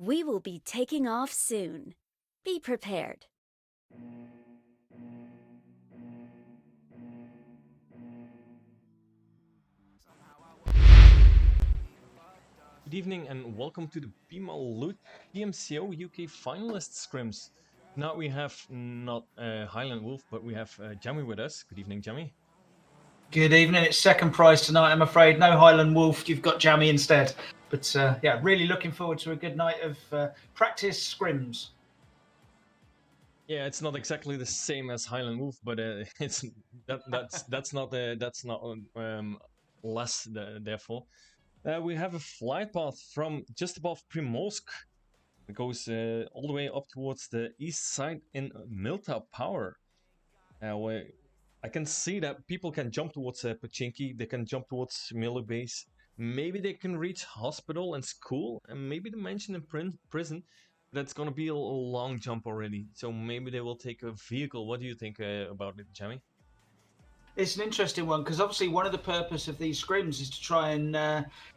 We will be taking off soon. Be prepared. Good evening and welcome to the Loot PMCO UK finalist scrims. Now we have not Highland Wolf, but we have Jamie with us. Good evening, Jamie. Good evening. It's second prize tonight, I'm afraid. No Highland Wolf. You've got Jammy instead. But yeah, really looking forward to a good night of practice scrims. Yeah, it's not exactly the same as Highland Wolf, but it's that's not less therefore. We have a flight path from just above Primorsk. It goes all the way up towards the east side in Milta Power. Where I can see that people can jump towards Pachinki, they can jump towards Miller Base, maybe they can reach hospital and school, and maybe the mansion and prison. That's gonna be a long jump already, so maybe they will take a vehicle. What do you think about it, Jamie? It's an interesting one because obviously one of the purpose of these scrims is to try and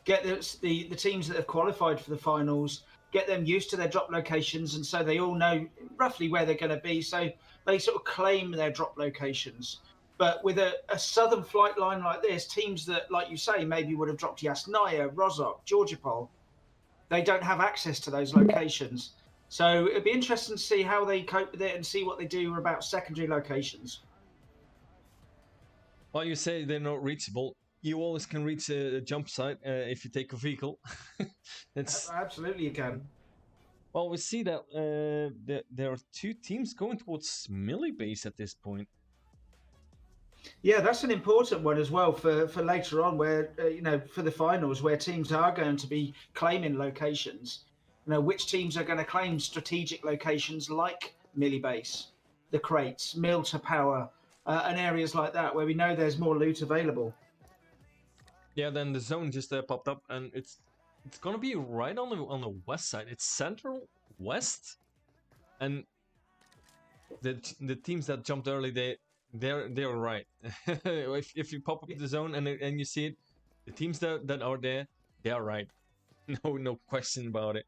get the teams that have qualified for the finals, get them used to their drop locations, and so they all know roughly where they're going to be. So they sort of claim their drop locations. But with a southern flight line like this, teams that, like you say, maybe would have dropped Yasnaya, Rozhok, Georgopol, they don't have access to those locations. So it'd be interesting to see how they cope with it and see what they do about secondary locations. Well, you say they're not reachable. You always can reach a jump site if you take a vehicle. It's Absolutely, you can. Well, we see that there are two teams going towards Millie Base at this point. Yeah, that's an important one as well for later on, where for the finals, where teams are going to be claiming locations. Which teams are going to claim strategic locations like Millie Base, the crates, Mill to Power, and areas like that where we know there's more loot available. Yeah, then the zone just popped up, and it's gonna be right on the west side. It's central west, and the teams that jumped early, they're right. if you pop up the zone and you see it, the teams that are there, they are right. No question about it.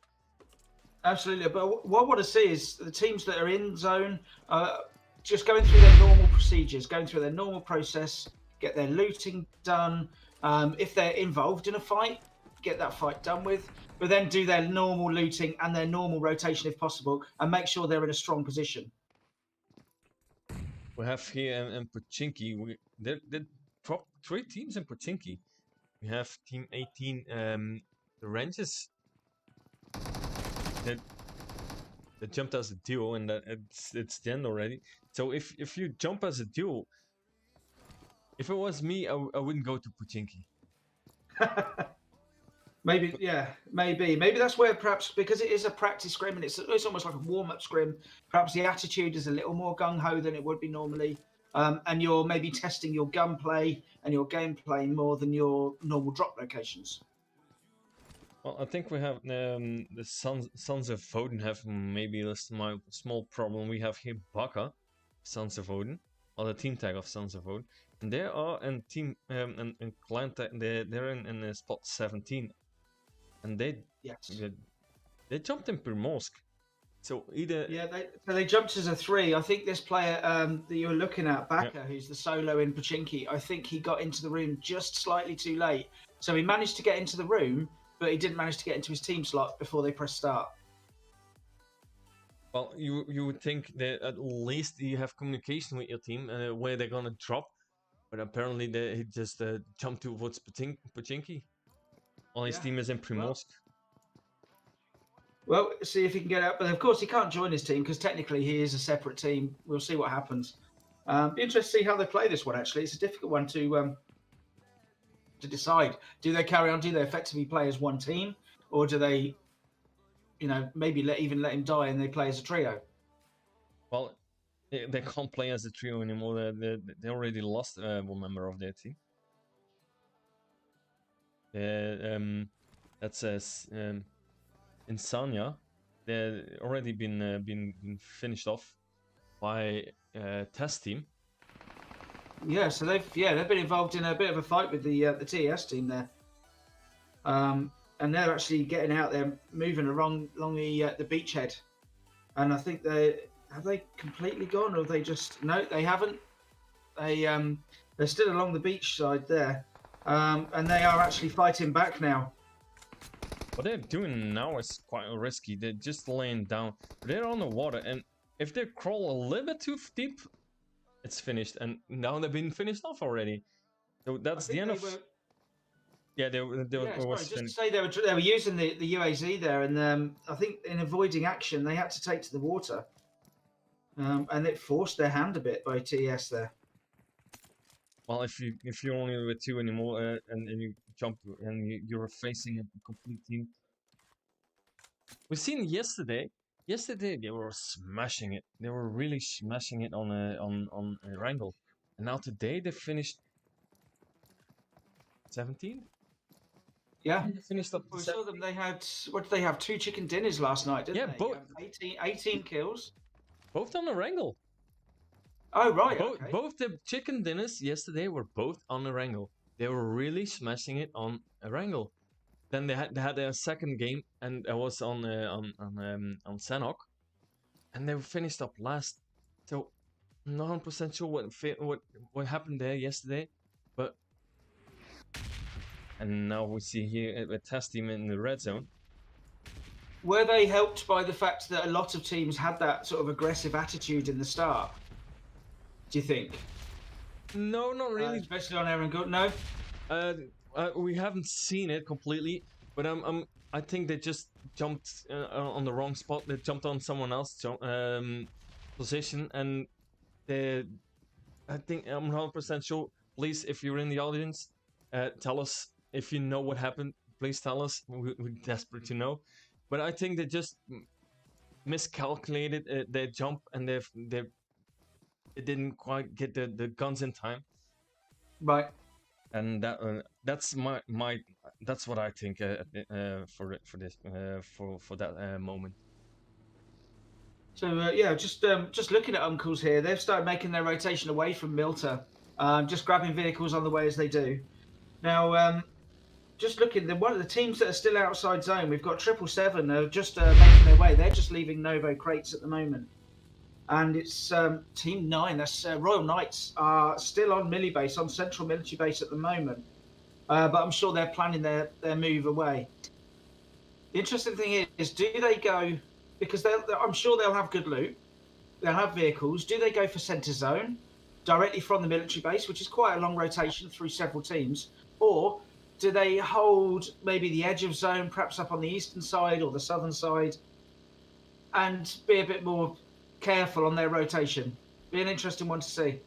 Absolutely, but what I want to see is the teams that are in zone just going through their normal procedures, going through their normal process, get their looting done. If they're involved in a fight, get that fight done with, but then do their normal looting and their normal rotation if possible, and make sure they're in a strong position. We have here in Pochinki, there top 3 teams in Pochinki. We have Team 18, the Rangers, that jumped as a duo, and that it's the end already. So if you jump as a duo, if it was me, I wouldn't go to Pochinki. Maybe, yeah, maybe that's where perhaps, because it is a practice scrim and it's almost like a warm-up scrim, perhaps the attitude is a little more gung-ho than it would be normally, and you're maybe testing your gunplay and your gameplay more than your normal drop locations. Well, I think we have the Sons of Odin have maybe a small problem. We have here Baka, Sons of Odin, or the team tag of Sons of Odin, and they are in team and client tag. They're in spot 17, and they jumped in Primorsk. So either they jumped as a 3. I think this player that you were looking at, Baka, who's the solo in Pochinki, I think he got into the room just slightly too late. So he managed to get into the room, but he didn't manage to get into his team slot before they pressed start. Well, you would think that at least you have communication with your team where they're gonna drop, but apparently he just jumped towards Pochinki. While his team is in Primorsk. Well, see if he can get out, but of course he can't join his team because technically he is a separate team. We'll see what happens. Be interested to see how they play this one. Actually, it's a difficult one to decide. Do they carry on? Do they effectively play as one team, or do they, maybe even let him die and they play as a trio? Well, they can't play as a trio anymore. They already lost one member of their team. That's Insania. They've already been finished off by test team. Yeah, so they've been involved in a bit of a fight with the TES team there. and they're actually getting out there, moving along the beachhead. And I think they completely gone, or they just no, they haven't. They're still along the beach side there, and they are actually fighting back now. What they're doing now is quite risky. They're just laying down. They're on the water, and if they crawl a little bit too deep, it's finished. And now they've been finished off already. So that's the end of. Yeah, they Yeah, sorry, was just to finished. say they were using the UAZ there, and I think in avoiding action they had to take to the water, and it forced their hand a bit by TES there. Well, if you're only with two anymore, and you jump and you're facing a complete team. We've seen yesterday. Yesterday they were smashing it. They were really smashing it on a wrangle, and now today they finished 17th. Yeah, They finished up. we saw them. They had what did they have? 2 chicken dinners last night, didn't Yeah, they? both 18 kills. both on the wrangle. Oh right, Both okay. both the chicken dinners yesterday were both on a wrangle. They were really smashing it on a wrangle. Then they had a second game, and it was on Sanok, and they were finished up last. So I'm not 100% sure what happened there yesterday, but and now we see here a test team in the red zone. Were they helped by the fact that a lot of teams had that sort of aggressive attitude in the start? Do you think? No, not really. Especially on Aaron Good. No. We haven't seen it completely, but I think they just jumped on the wrong spot. They jumped on someone else's position, and I think I'm 100% sure. Please, if you're in the audience, tell us if you know what happened. Please tell us. We're desperate to know. But I think they just miscalculated their jump, and they didn't quite get the guns in time. Right. And that's that's what I think for that moment. So yeah, just looking at Uncles here, they've started making their rotation away from Milta, just grabbing vehicles on the way as they do. Now, just looking, one of the teams that are still outside zone, we've got 777 just making their way. They're just leaving Novo crates at the moment, and it's Team 9. That's Royal Knights are still on Millibase, on Central Military Base at the moment, but I'm sure they're planning their move away. The interesting thing is, do they go, because I'm sure they'll have good loot, they'll have vehicles. Do they go for centre zone directly from the military base, which is quite a long rotation through several teams, or do they hold maybe the edge of zone, perhaps up on the eastern side or the southern side, and be a bit more careful on their rotation? Be an interesting one to see.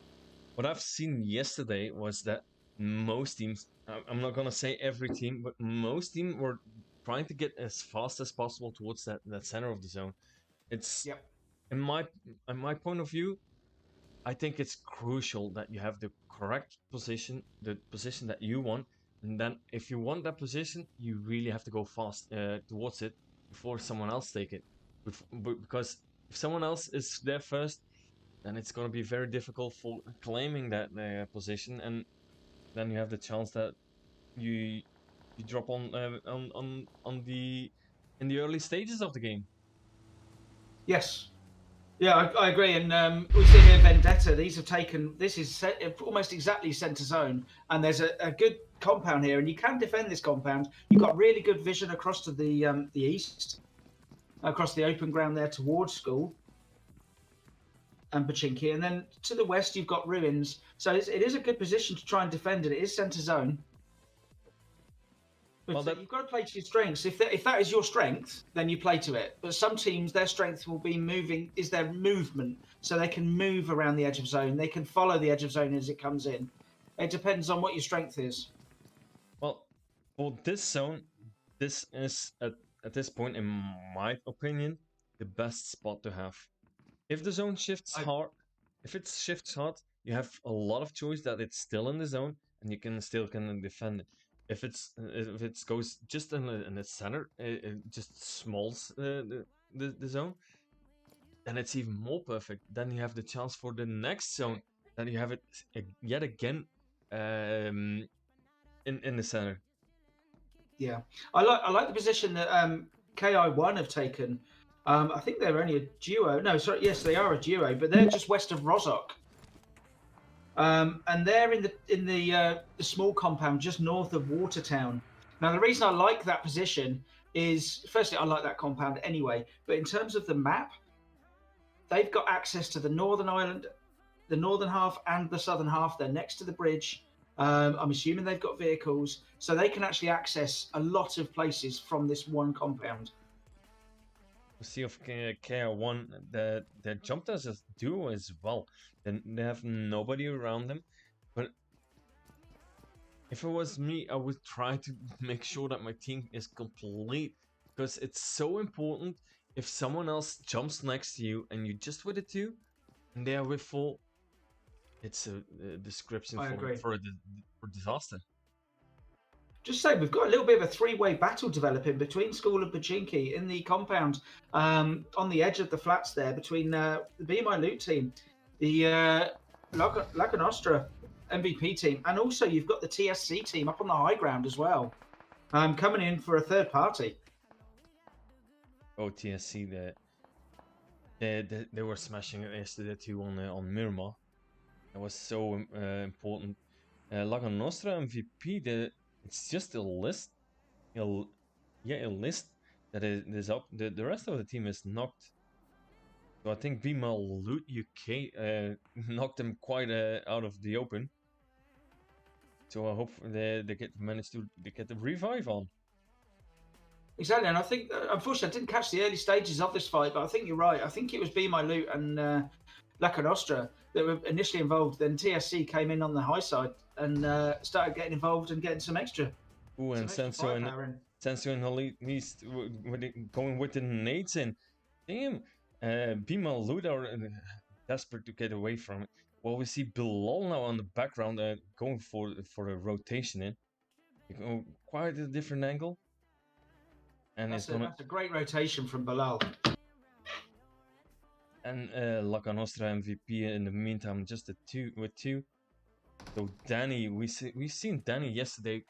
What I've seen yesterday was that most teams, I'm not gonna say every team, but most teams were trying to get as fast as possible towards that center of the zone. It's Yep. in my point of view, I think it's crucial that you have the correct position, the position that you want, and then if you want that position, you really have to go fast towards it before someone else take it. Because if someone else is there first, then it's going to be very difficult for claiming that position, and then you have the chance that you drop on the in the early stages of the game. Yes. Yeah, I agree. And we see here Vendetta. These have taken. This is almost exactly centre zone, and there's a good compound here, and you can defend this compound. You've got really good vision across to the east, across the open ground there towards school and Pachinki, and then to the west you've got ruins. So it is a good position to try and defend it. It is centre zone. But Well, you've got to play to your strengths. If that is your strength, then you play to it. But some teams, their strength will be moving, is their movement. So they can move around the edge of zone. They can follow the edge of zone as it comes in. It depends on what your strength is. Well, for this zone, this is at this point, in my opinion, the best spot to have. If the zone shifts hard, you have a lot of choice that it's still in the zone and you can still defend it. If it goes just in the center, it just smalls the zone, then it's even more perfect. Then you have the chance for the next zone. Then you have it yet again in the center. Yeah, I like the position that KI1 have taken. I think they're only a duo. No, sorry, yes, they are a duo, but they're just west of Rozok. And they're in the small compound just north of Watertown. Now, the reason I like that position is, firstly, I like that compound anyway, but in terms of the map, they've got access to the northern island, the northern half, and the southern half. They're next to the bridge. I'm assuming they've got vehicles, so they can actually access a lot of places from this one compound. We see of KR1 that they jumped as a duo as well. They have nobody around them, but if it was me, I would try to make sure that my team is complete, because it's so important. If someone else jumps next to you and you just with a two, and they are with full, it's a description I agree. for disaster. Just say we've got a little bit of a three-way battle developing between School and Pachinki in the compound on the edge of the flats there between the Be My Loot team, the Laca Nostra MVP team, and also you've got the TSC team up on the high ground as well, coming in for a third party. Oh, TSC, they were smashing it yesterday too on Miramar. That was so important. Laca Nostra MVP, it's just a list. A list that is up. The rest of the team is knocked. So I think Bimal Loot UK knocked them quite out of the open. So I hope they manage to get the revive on. Exactly, and I think, unfortunately, I didn't catch the early stages of this fight, but I think you're right. I think it was Be My Loot and Laca Nostra that were initially involved. Then TSC came in on the high side and started getting involved and getting some extra. Ooh, and Senso and Elise going with the nades in. Damn, Bimal Loot are desperate to get away from it. Well, we see Bilal now on the background going for a rotation in. Quite a different angle. And that's a great rotation from Bilal. And Laca Nostra MVP in the meantime, just with two. So Danny, we've seen Danny yesterday,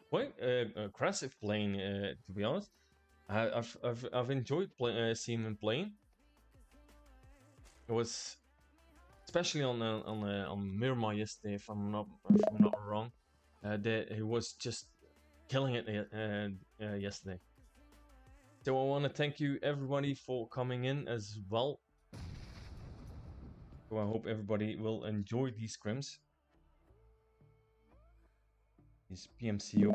quite aggressive playing. To be honest, I've enjoyed seeing him playing. It was especially on Miramar yesterday, if I'm not wrong. He was just killing it yesterday. So I want to thank you everybody for coming in as well. So I hope everybody will enjoy these scrims. These PMCO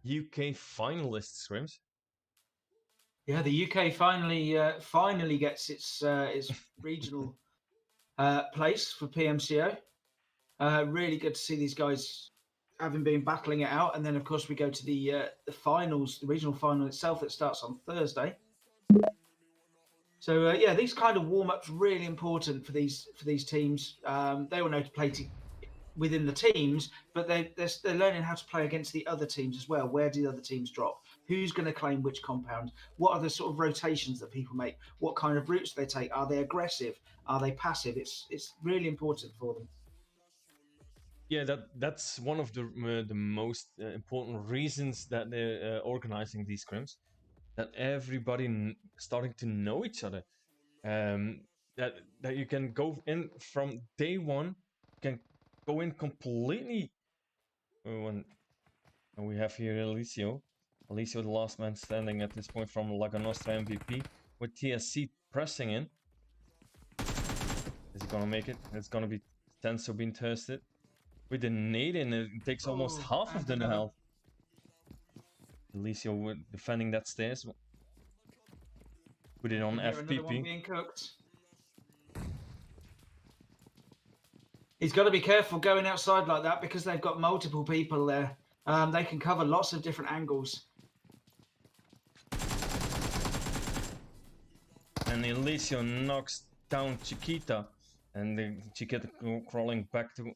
UK finalist scrims. Yeah, the UK finally gets its regional place for PMCO. Really good to see these guys having been battling it out, and then of course we go to the finals, the regional final itself that starts on Thursday. So yeah, these kind of warm-ups really important for these teams. They all know to play within the teams, but they're learning how to play against the other teams as well. Where do the other teams drop? Who's going to claim which compound? What are the sort of rotations that people make? What kind of routes they take? Are they aggressive? Are they passive? It's really important for them. Yeah, that's one of the most important reasons that they're organizing these scrims. That everybody starting to know each other. That you can go in from day one, can go in completely. And we have here Alicio, the last man standing at this point from Laca Nostra MVP, with TSC pressing in. Is he gonna make it? It's gonna be Tenso being tested. With the nade in, it takes almost half of the health. Alicio defending that stairs. Put it on FPP. Being cooked. He's got to be careful going outside like that because they've got multiple people there. They can cover lots of different angles. And Alicio knocks down Chiquita. And Chiquita crawling back to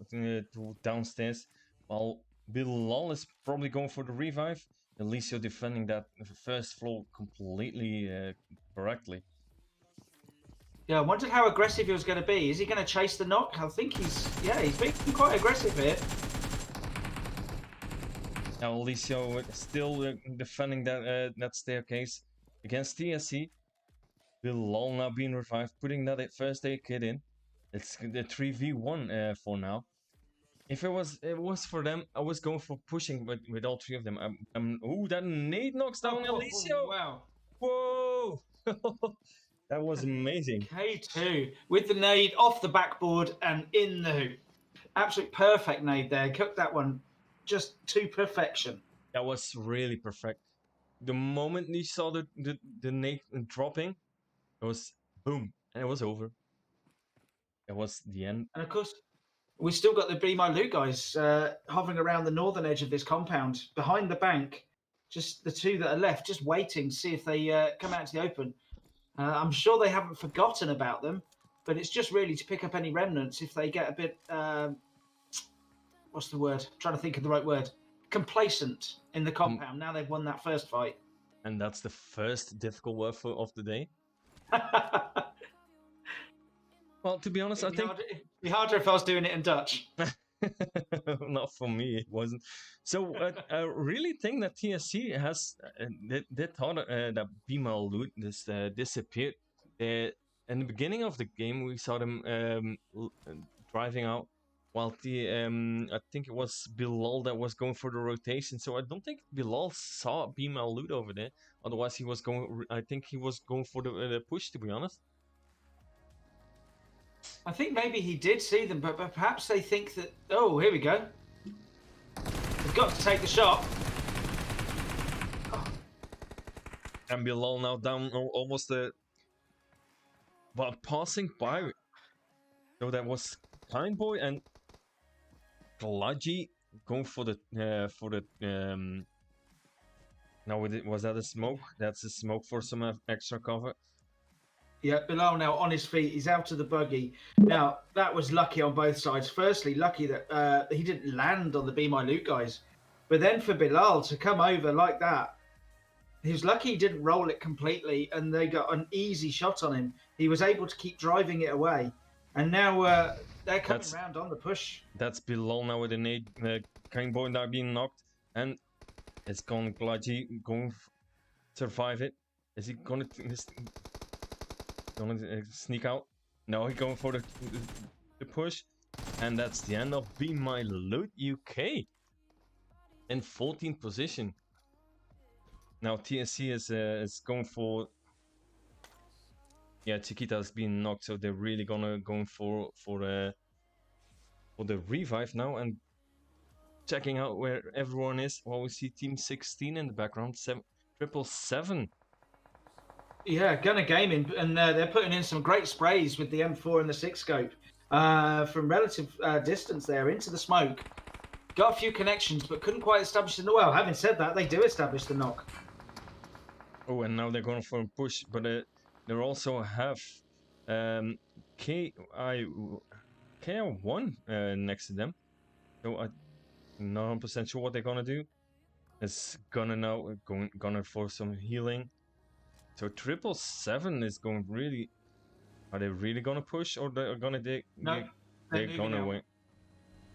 downstairs. While Bilal is probably going for the revive. Alicio defending that first floor completely correctly. Yeah, I wondered how aggressive he was going to be. Is he going to chase the knock? I think he's being quite aggressive here. Now Alicio still defending that staircase against TSC. Bilal now being revived, putting that first aid kit in. It's the 3v1 for now. If it was for them, I was going for pushing with all three of them. Ooh, that nade knocks down Alicio. Wow. Whoa! That was amazing. K2 with the nade off the backboard and in the hoop. Absolute perfect nade there. Cooked that one just to perfection. That was really perfect. The moment you saw the nade dropping, it was boom, and it was over. It was the end. And of course, we still got the Be My Loot guys hovering around the northern edge of this compound, behind the bank. Just the two that are left, just waiting to see if they come out to the open. I'm sure they haven't forgotten about them, but it's just really to pick up any remnants if they get a bit, what's the word? I'm trying to think of the right word. Complacent in the compound. Now they've won that first fight. And that's the first difficult word of the day. Well, to be honest, I think it'd be harder if I was doing it in Dutch. Not for me, it wasn't. So I really think that TSC has they thought that Bimal Loot disappeared. In the beginning of the game, we saw them driving out, while I think it was Bilal that was going for the rotation. So I don't think Bilal saw Bimal Loot over there. Otherwise, he was going. I think he was going for the push. To be honest. I think maybe he did see them, but perhaps they think that, oh, here we go. They've got to take the shot. Oh. And Bilal now down almost but passing by. So that was Kindboy and Kalagi going for the now was that a smoke? That's a smoke for some extra cover. Yeah, Bilal now on his feet. He's out of the buggy. Now, that was lucky on both sides. Firstly, lucky that he didn't land on the Be My Loot guys. But then for Bilal to come over like that, he was lucky he didn't roll it completely and they got an easy shot on him. He was able to keep driving it away. And now they're coming around on the push. That's Bilal now with a nade. Kindboy now being knocked. And it's gone Glagi going to survive it. Is he going to... Gonna sneak out? No, he's going for the push, and that's the end of Be My Loot UK in 14th position. Now TSC is going for Chiquita has been knocked, so they're really going for the revive now and checking out where everyone is. Well, we see Team 16 in the background, 777. Yeah, Gunner Gaming, and they're putting in some great sprays with the M4 and the 6 scope from relative distance there into the smoke. Got a few connections, but couldn't quite establish the... Well, having said that, they do establish the knock. Oh, and now they're going for a push, but they also have KI1 next to them. So I'm not 100% sure what they're gonna do. It's gonna now gonna for some healing. So 777 is going really. Are they really gonna push, or they're gonna they're gonna win?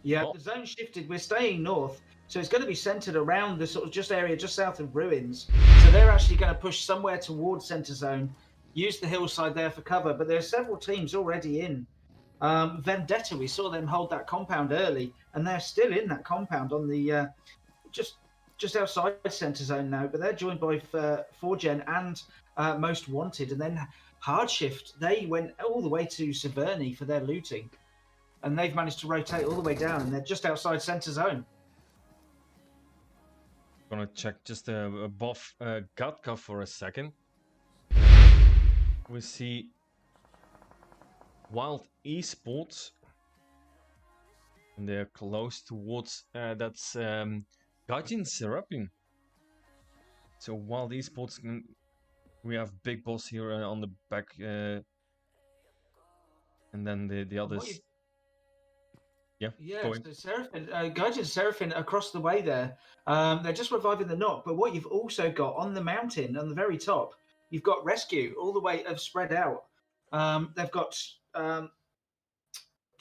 Yeah, the zone shifted. We're staying north, so it's going to be centered around the sort of area just south of ruins. So they're actually going to push somewhere towards center zone, use the hillside there for cover. But there are several teams already in. Vendetta, we saw them hold that compound early, and they're still in that compound on the just outside center zone now. But they're joined by 4gen and Most Wanted, and then Hardshift. They went all the way to Severny for their looting, and they've managed to rotate all the way down, and they're just outside center zone. Gonna check just above Gatka for a second. We see Wild Esports, and they're close towards that's Gajin Serapin. So Wild Esports, we have Big Boss here on the back, and then the others. Yeah, so Seraphim, Gaijin Seraphim across the way there. They're just reviving the knock, but what you've also got on the mountain, on the very top, you've got Rescue all the way spread out. They've got, trying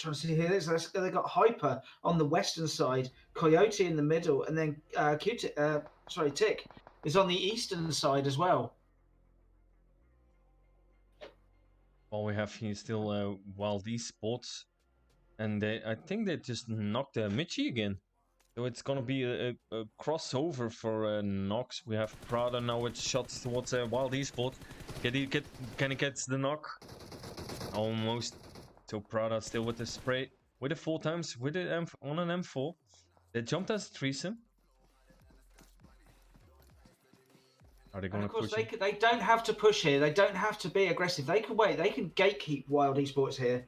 to see here, they've got Hyper on the western side, Coyote in the middle, and then Tick is on the eastern side as well. Well, we have here still Wild Esports, and I think they just knocked Mitchie again. So it's gonna be a crossover for Nox. We have Prada now with shots towards Wild Esports. Can he get the knock? Almost. So Prada still with the spray, with the 4 times, with it on an M4. They jumped as a threesome. Are they And gonna of course, push it? they don't have to push here. They don't have to be aggressive. They can wait. They can gatekeep Wild Esports here.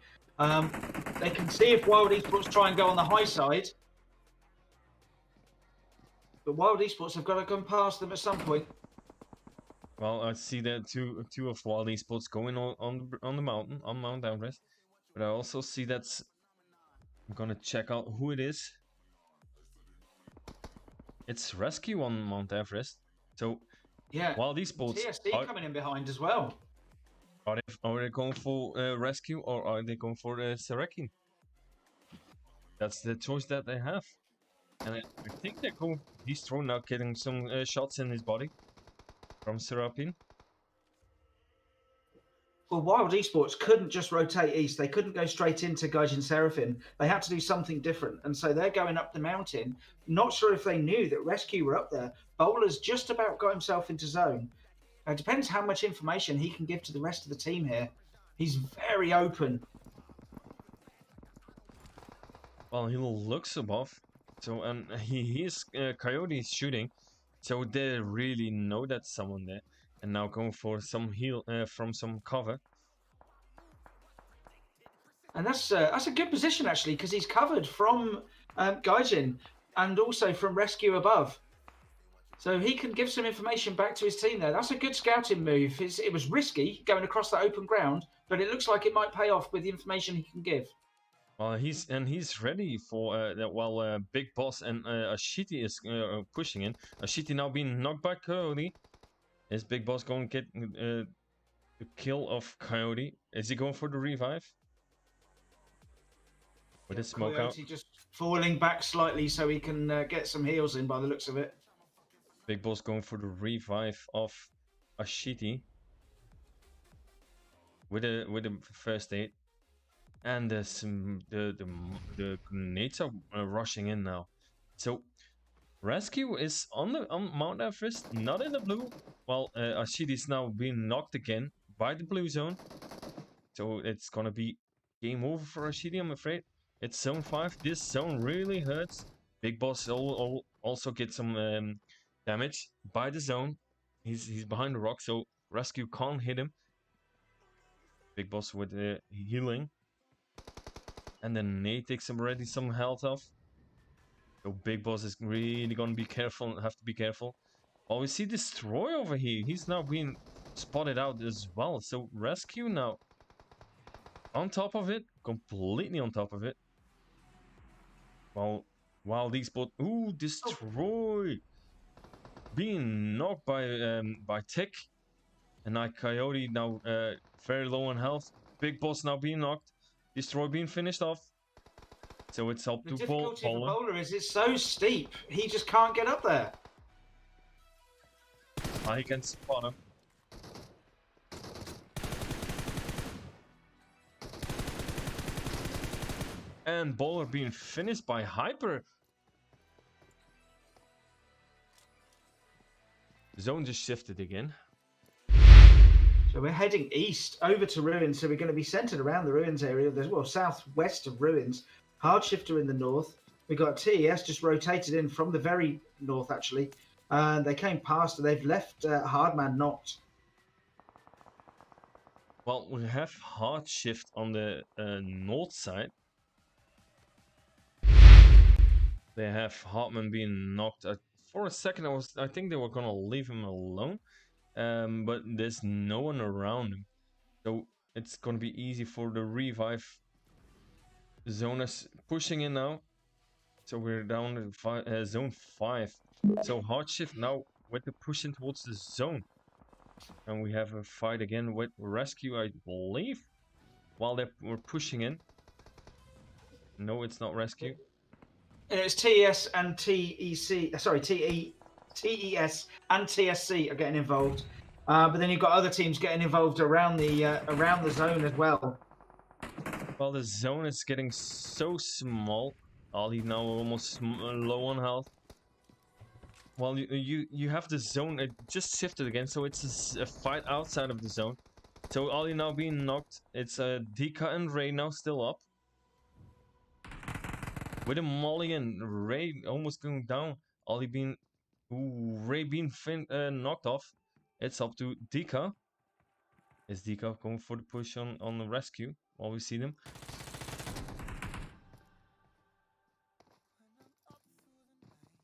They can see if Wild Esports try and go on the high side. But Wild Esports have got to come past them at some point. Well, I see that two of Wild Esports going on the mountain, on Mount Everest. But I also see that's... I'm gonna check out who it is. It's Rescue on Mount Everest. So, Yeah. Wild Esports... TSD coming in behind as well. Are they going for Rescue, or are they going for Sarakin? That's the choice that they have. And I think they're going... He's thrown out, getting some shots in his body from Serapin. Well, Wild Esports couldn't just rotate east. They couldn't go straight into Gaijin Seraphim. They had to do something different. And so they're going up the mountain. Not sure if they knew that Rescue were up there. Bowler's just about got himself into zone. It depends how much information he can give to the rest of the team here. He's very open. Well, he looks above. So, and he is... Coyote is shooting. So they really know that someone there. And now going for some heal from some cover. And that's a good position, actually, because he's covered from Gaijin and also from Rescue above. So he can give some information back to his team there. That's a good scouting move. It was risky going across that open ground, but it looks like it might pay off with the information he can give. Well, he's ready for that. While Big Boss and Ashiti is pushing in. Ashiti now being knocked by Coyote. Is Big Boss going to get the kill of Coyote? Is he going for the revive? With his smoke Coyote out. just falling back slightly so he can get some heals in by the looks of it. Big Boss going for the revive of Ashiti. With a first aid. And the grenades are rushing in now. So Rescue is on Mount Everest, not in the blue. Well, Ashidi is now being knocked again by the blue zone. So it's gonna be game over for Ashidi, I'm afraid. It's zone 5. This zone really hurts. Big Boss also gets some damage by the zone. He's behind the rock, so Rescue can't hit him. Big Boss with healing. And then Nate takes already some health off. So Big Boss is really gonna be careful, have to be careful. Oh, we see Destroy over here. He's now being spotted out as well. So Rescue now on top of it, completely on top of it. While these both... Ooh, Destroy! Being knocked by Tick. And now Coyote now very low on health. Big Boss now being knocked. Destroy being finished off. So it's up The to difficulty for Bowler. Bowler is it's so steep. He just can't get up there. He can spot him. And Bowler being finished by Hyper. Zone just shifted again. So we're heading east over to Ruins. So we're going to be centered around the Ruins area. There's southwest of Ruins. Hard Shifter in the north. We've got TES just rotated in from the very north, actually. And they came past and they've left Hardman knocked. Well, we have Hard Shift on the north side. They have Hartman being knocked. For a second, I think they were gonna leave him alone, but there's no one around him, so it's gonna be easy for the revive. Zonas pushing in now, so we're down to zone 5. So Hard Shift now with the pushing towards the zone, and we have a fight again with Rescue, I believe, while they were pushing in. No, it's not Rescue. And it's TES and TEC. Sorry, TES and TSC are getting involved. But then you've got other teams getting involved around the zone as well. Well, the zone is getting so small. Ollie now almost low on health. Well, you have the zone. It just shifted again, so it's a fight outside of the zone. So Ollie now being knocked. It's Dika and Ray now still up. With a molly and Ray almost going down. Ollie being... Ooh, Ray being knocked off. It's up to Dika. Is Dika going for the push on the rescue while we see them?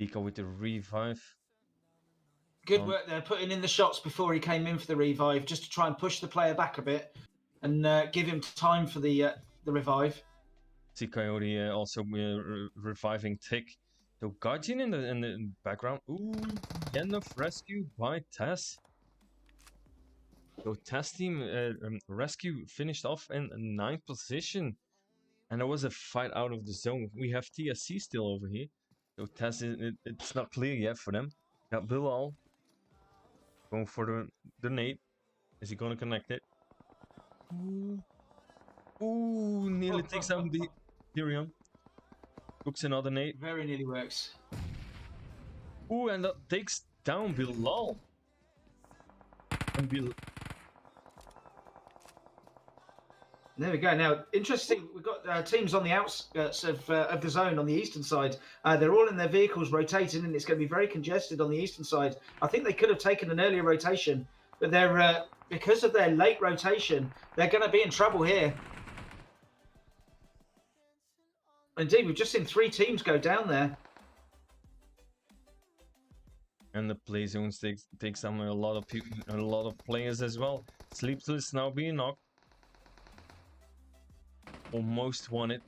Dika with the revive. Good work there, putting in the shots before he came in for the revive, just to try and push the player back a bit and give him time for the revive. See Coyote also reviving Tick. So Guardian in the background. Ooh, end of rescue by Tess. So Tess team rescue finished off in 9th position. And there was a fight out of the zone. We have TSC still over here. So Tess, it's not clear yet for them. Got Bilal going for the nade. Is he going to connect it? Ooh, nearly takes down the Tyrion. Cooks another nade. Very nearly works. Ooh, and that takes down Bilal. And There we go. Now, interesting, we've got teams on the outskirts of the zone on the eastern side. They're all in their vehicles rotating, and it's going to be very congested on the eastern side. I think they could have taken an earlier rotation, but they're because of their late rotation, they're going to be in trouble here. Indeed, we've just seen 3 teams go down there. And the play zones takes down a lot of people, a lot of players as well. Sleepless now being knocked. Almost wanted.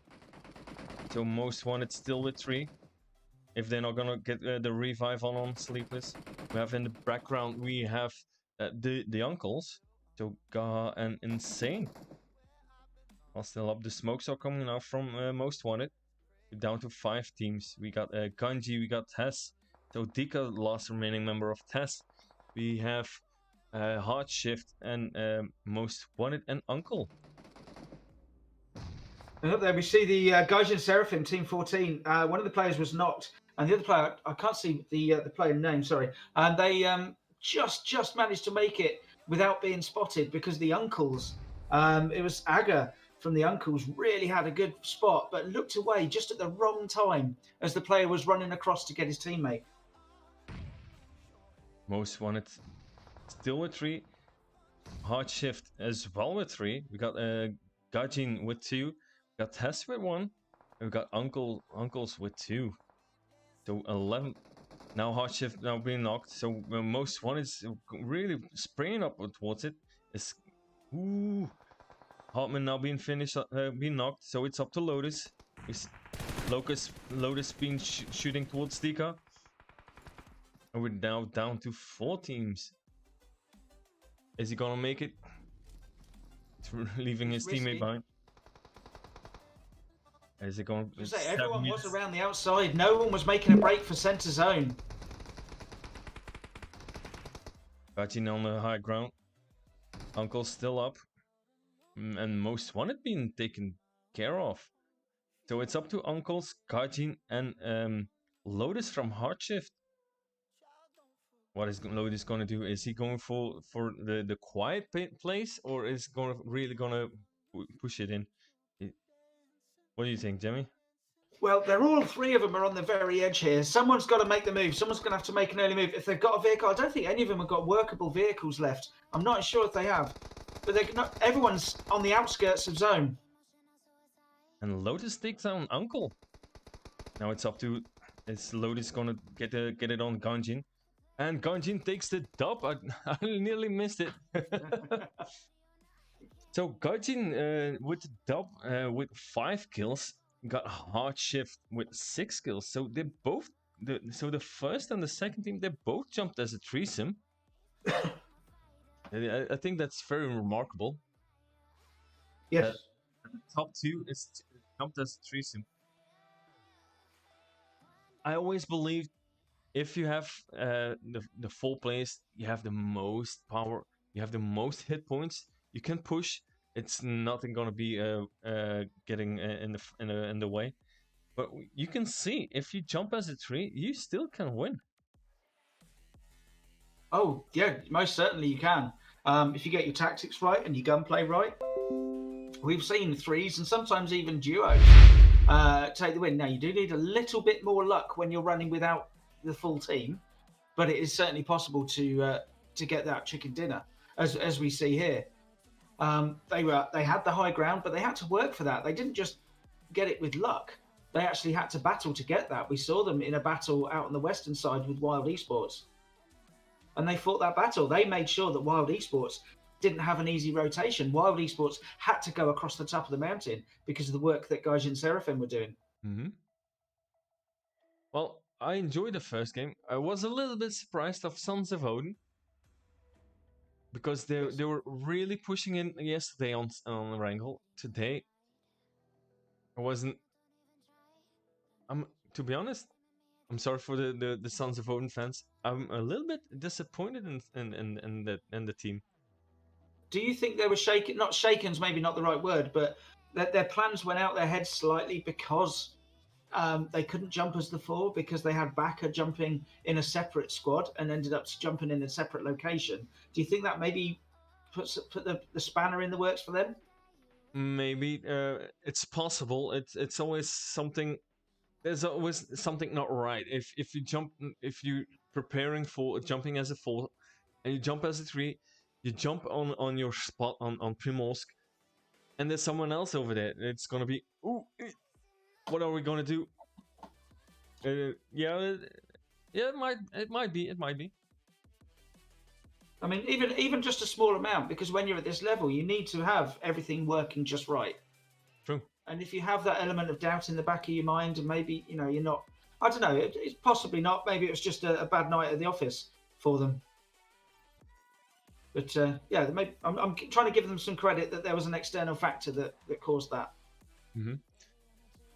So most wanted still with 3. If they're not gonna get the revive on Sleepless. We have in the background, we have the uncles. So Gaha and Insane. I'll still up. The smokes are coming out from most wanted. We're down to 5 teams. We got Ganji, we got Tess. So Dika, last remaining member of Tess. We have Hard Shift and most wanted and Uncle. And up there we see the Gaijin Seraphim, Team 14. One of the players was knocked, and the other player, I can't see the player name, sorry. And they just managed to make it without being spotted because the uncles, it was Aga from the uncles, really had a good spot, but looked away just at the wrong time as the player was running across to get his teammate. Most wanted still with 3. Hard Shift as well with 3. We got Gajin with 2. We got Tess with 1. And we got Uncles with 2. So 11. Now Hard Shift now being knocked. So most one is really spraying up towards it. It's Hartman now being finished, being knocked. So it's up to Lotus. Lotus being shooting towards Dika. And we're now down to 4 teams. Is he gonna make it? Leaving his teammate behind. Is it going to... Everyone was around the outside. No one was making a break for center zone. Gajin on the high ground. Uncle's still up. And most wanted being taken care of. So it's up to Uncles, Gajin, and Lotus from Hard Shift. What is Lotus going to do? Is he going for the quiet place, or is really going to push it in? What do you think, Jimmy? Well, they're all 3 of them are on the very edge here. Someone's got to make the move. Someone's going to have to make an early move. If they've got a vehicle, I don't think any of them have got workable vehicles left. I'm not sure if they have. But they're not, everyone's on the outskirts of zone. And Lotus takes down Uncle. Now it's up to... Is Lotus going to get it on Ganjin? And Ganjin takes the dub. I nearly missed it. So Ganjin with the dub with 5 kills. Got Hard Shift with 6 kills. So they both... So the first and the second team, they both jumped as a threesome. I think that's very remarkable. Yes. The top 2 is jumped as a threesome. I always believed if you have the full place, you have the most power, you have the most hit points, you can push. It's nothing gonna be getting in the way. But you can see if you jump as a tree, you still can win. Oh yeah, most certainly you can. If you get your tactics right and your gunplay right, we've seen threes and sometimes even duos take the win. Now you do need a little bit more luck when you're running without the full team, but it is certainly possible to get that chicken dinner, as we see here. They had the high ground, but they had to work for that. They didn't just get it with luck. They actually had to battle to get that. We saw them in a battle out on the western side with Wild Esports, and they fought that battle. They made sure that Wild Esports didn't have an easy rotation. Wild Esports had to go across the top of the mountain because of the work that Gaijin Seraphim were doing. Mm-hmm. Well, I enjoyed the first game. I was a little bit surprised of Sons of Odin because they were really pushing in yesterday on Wrangle. Today, I wasn't. I'm to be honest. I'm sorry for the Sons of Odin fans. I'm a little bit disappointed in the team. Do you think they were shaken? Not shaken's maybe not the right word, but their plans went out their heads slightly because they couldn't jump as the four because they had Baka jumping in a separate squad and ended up jumping in a separate location. Do you think that maybe put the spanner in the works for them? Maybe it's possible. It's always something. There's always something not right. If you preparing for jumping as a four, and you jump as a three, you jump on your spot on Primorsk, and there's someone else over there. It's gonna be, ooh, what are we gonna do? Yeah, yeah, it might be. I mean, even just a small amount, because when you're at this level, you need to have everything working just right. True. And if you have that element of doubt in the back of your mind, and maybe you're not, I don't know, it's possibly not. Maybe it was just a bad night at the office for them. But yeah, I'm trying to give them some credit that there was an external factor that caused that. Mm-hmm.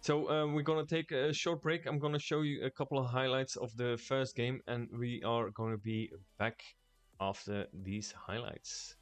So we're gonna take a short break. I'm gonna show you a couple of highlights of the first game, and we are gonna be back after these highlights.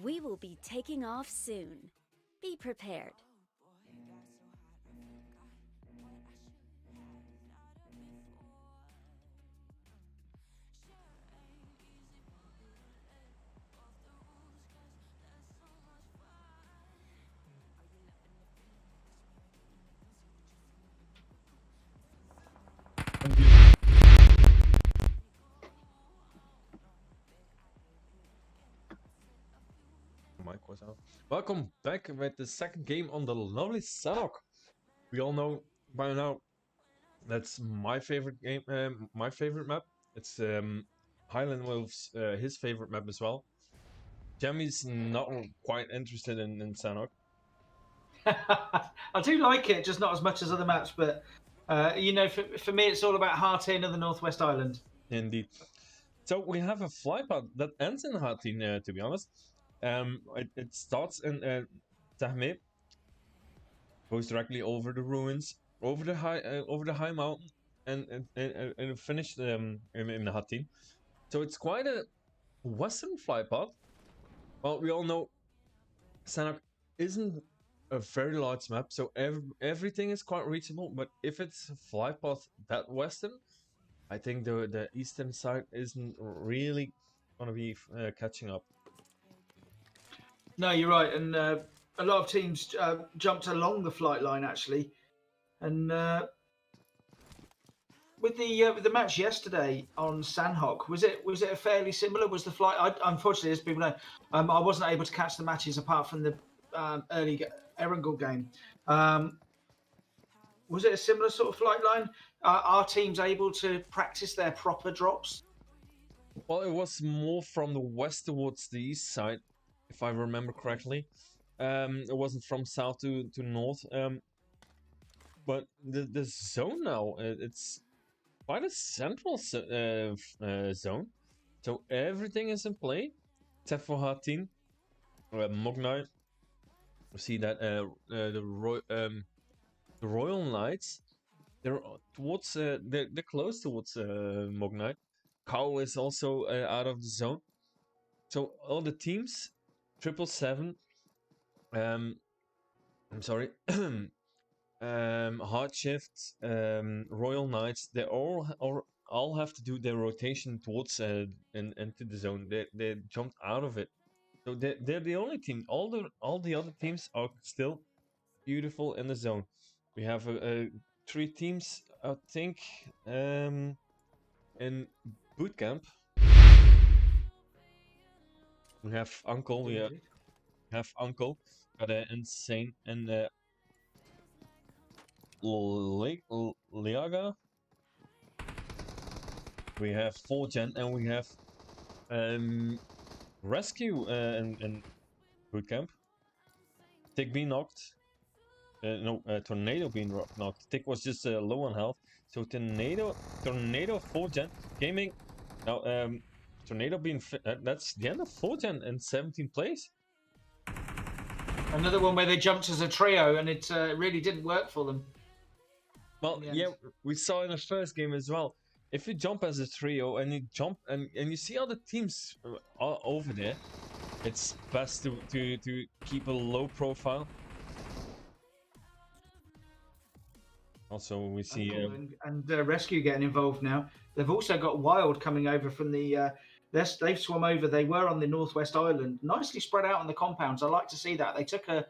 We will be taking off soon. Be prepared. Mic was out. Welcome back with the second game on the lovely Sanhok. We all know by now that's my favorite game, my favorite map. It's Highland Wolf's his favorite map as well. Jamie's not quite interested in Sanhok. I do like it, just not as much as other maps. But for me, it's all about Hartin and the Northwest Island. Indeed. So we have a flypad that ends in Hatin, to be honest. It starts in Tahmeh, goes directly over the ruins, over the high mountain, and it finished in Hatin. So it's quite a western flypad. Well, we all know Sanhok isn't a very large map, so everything is quite reachable. But if it's a flypath that western, I think the eastern side isn't really gonna be catching up. No, you're right, and a lot of teams jumped along the flight line actually, and with the match yesterday on Sanhok, was it a fairly similar? Was the flight? Unfortunately, as people know, I wasn't able to catch the matches apart from the early Erangel game. Was it a similar sort of flight line? Are teams able to practice their proper drops? Well, it was more from the west towards the east side, if I remember correctly. It wasn't from south to north. But the zone now, it's quite a central zone. So everything is in play, except for Hatin, Mognai. We see that the Royal Knights, they're towards they're close towards Mognai. Cow is also out of the zone. So all the teams, 777, I'm sorry, Hard Shift, Royal Knights, they all have to do their rotation towards into the zone. They jumped out of it, so they're the only team. All the other teams are still beautiful in the zone. We have 3 teams, I think, in boot camp. We have Uncle. We have Uncle. Got an insane and Liaga. We have 4gen and we have Rescue in bootcamp. Tick being knocked. Tornado being knocked. Tick was just low on health. So Tornado 4gen gaming. Now Tornado being that's the end of 4gen in 17th place. Another one where they jumped as a trio and it really didn't work for them. Well, yeah, we saw in the first game as well. If you jump as a trio and you jump and you see other teams are over there, it's best to keep a low profile. Also, we see and Rescue getting involved now. They've also got Wild coming over from the. They've swum over. They were on the Northwest Island, nicely spread out on the compounds. I like to see that. They took a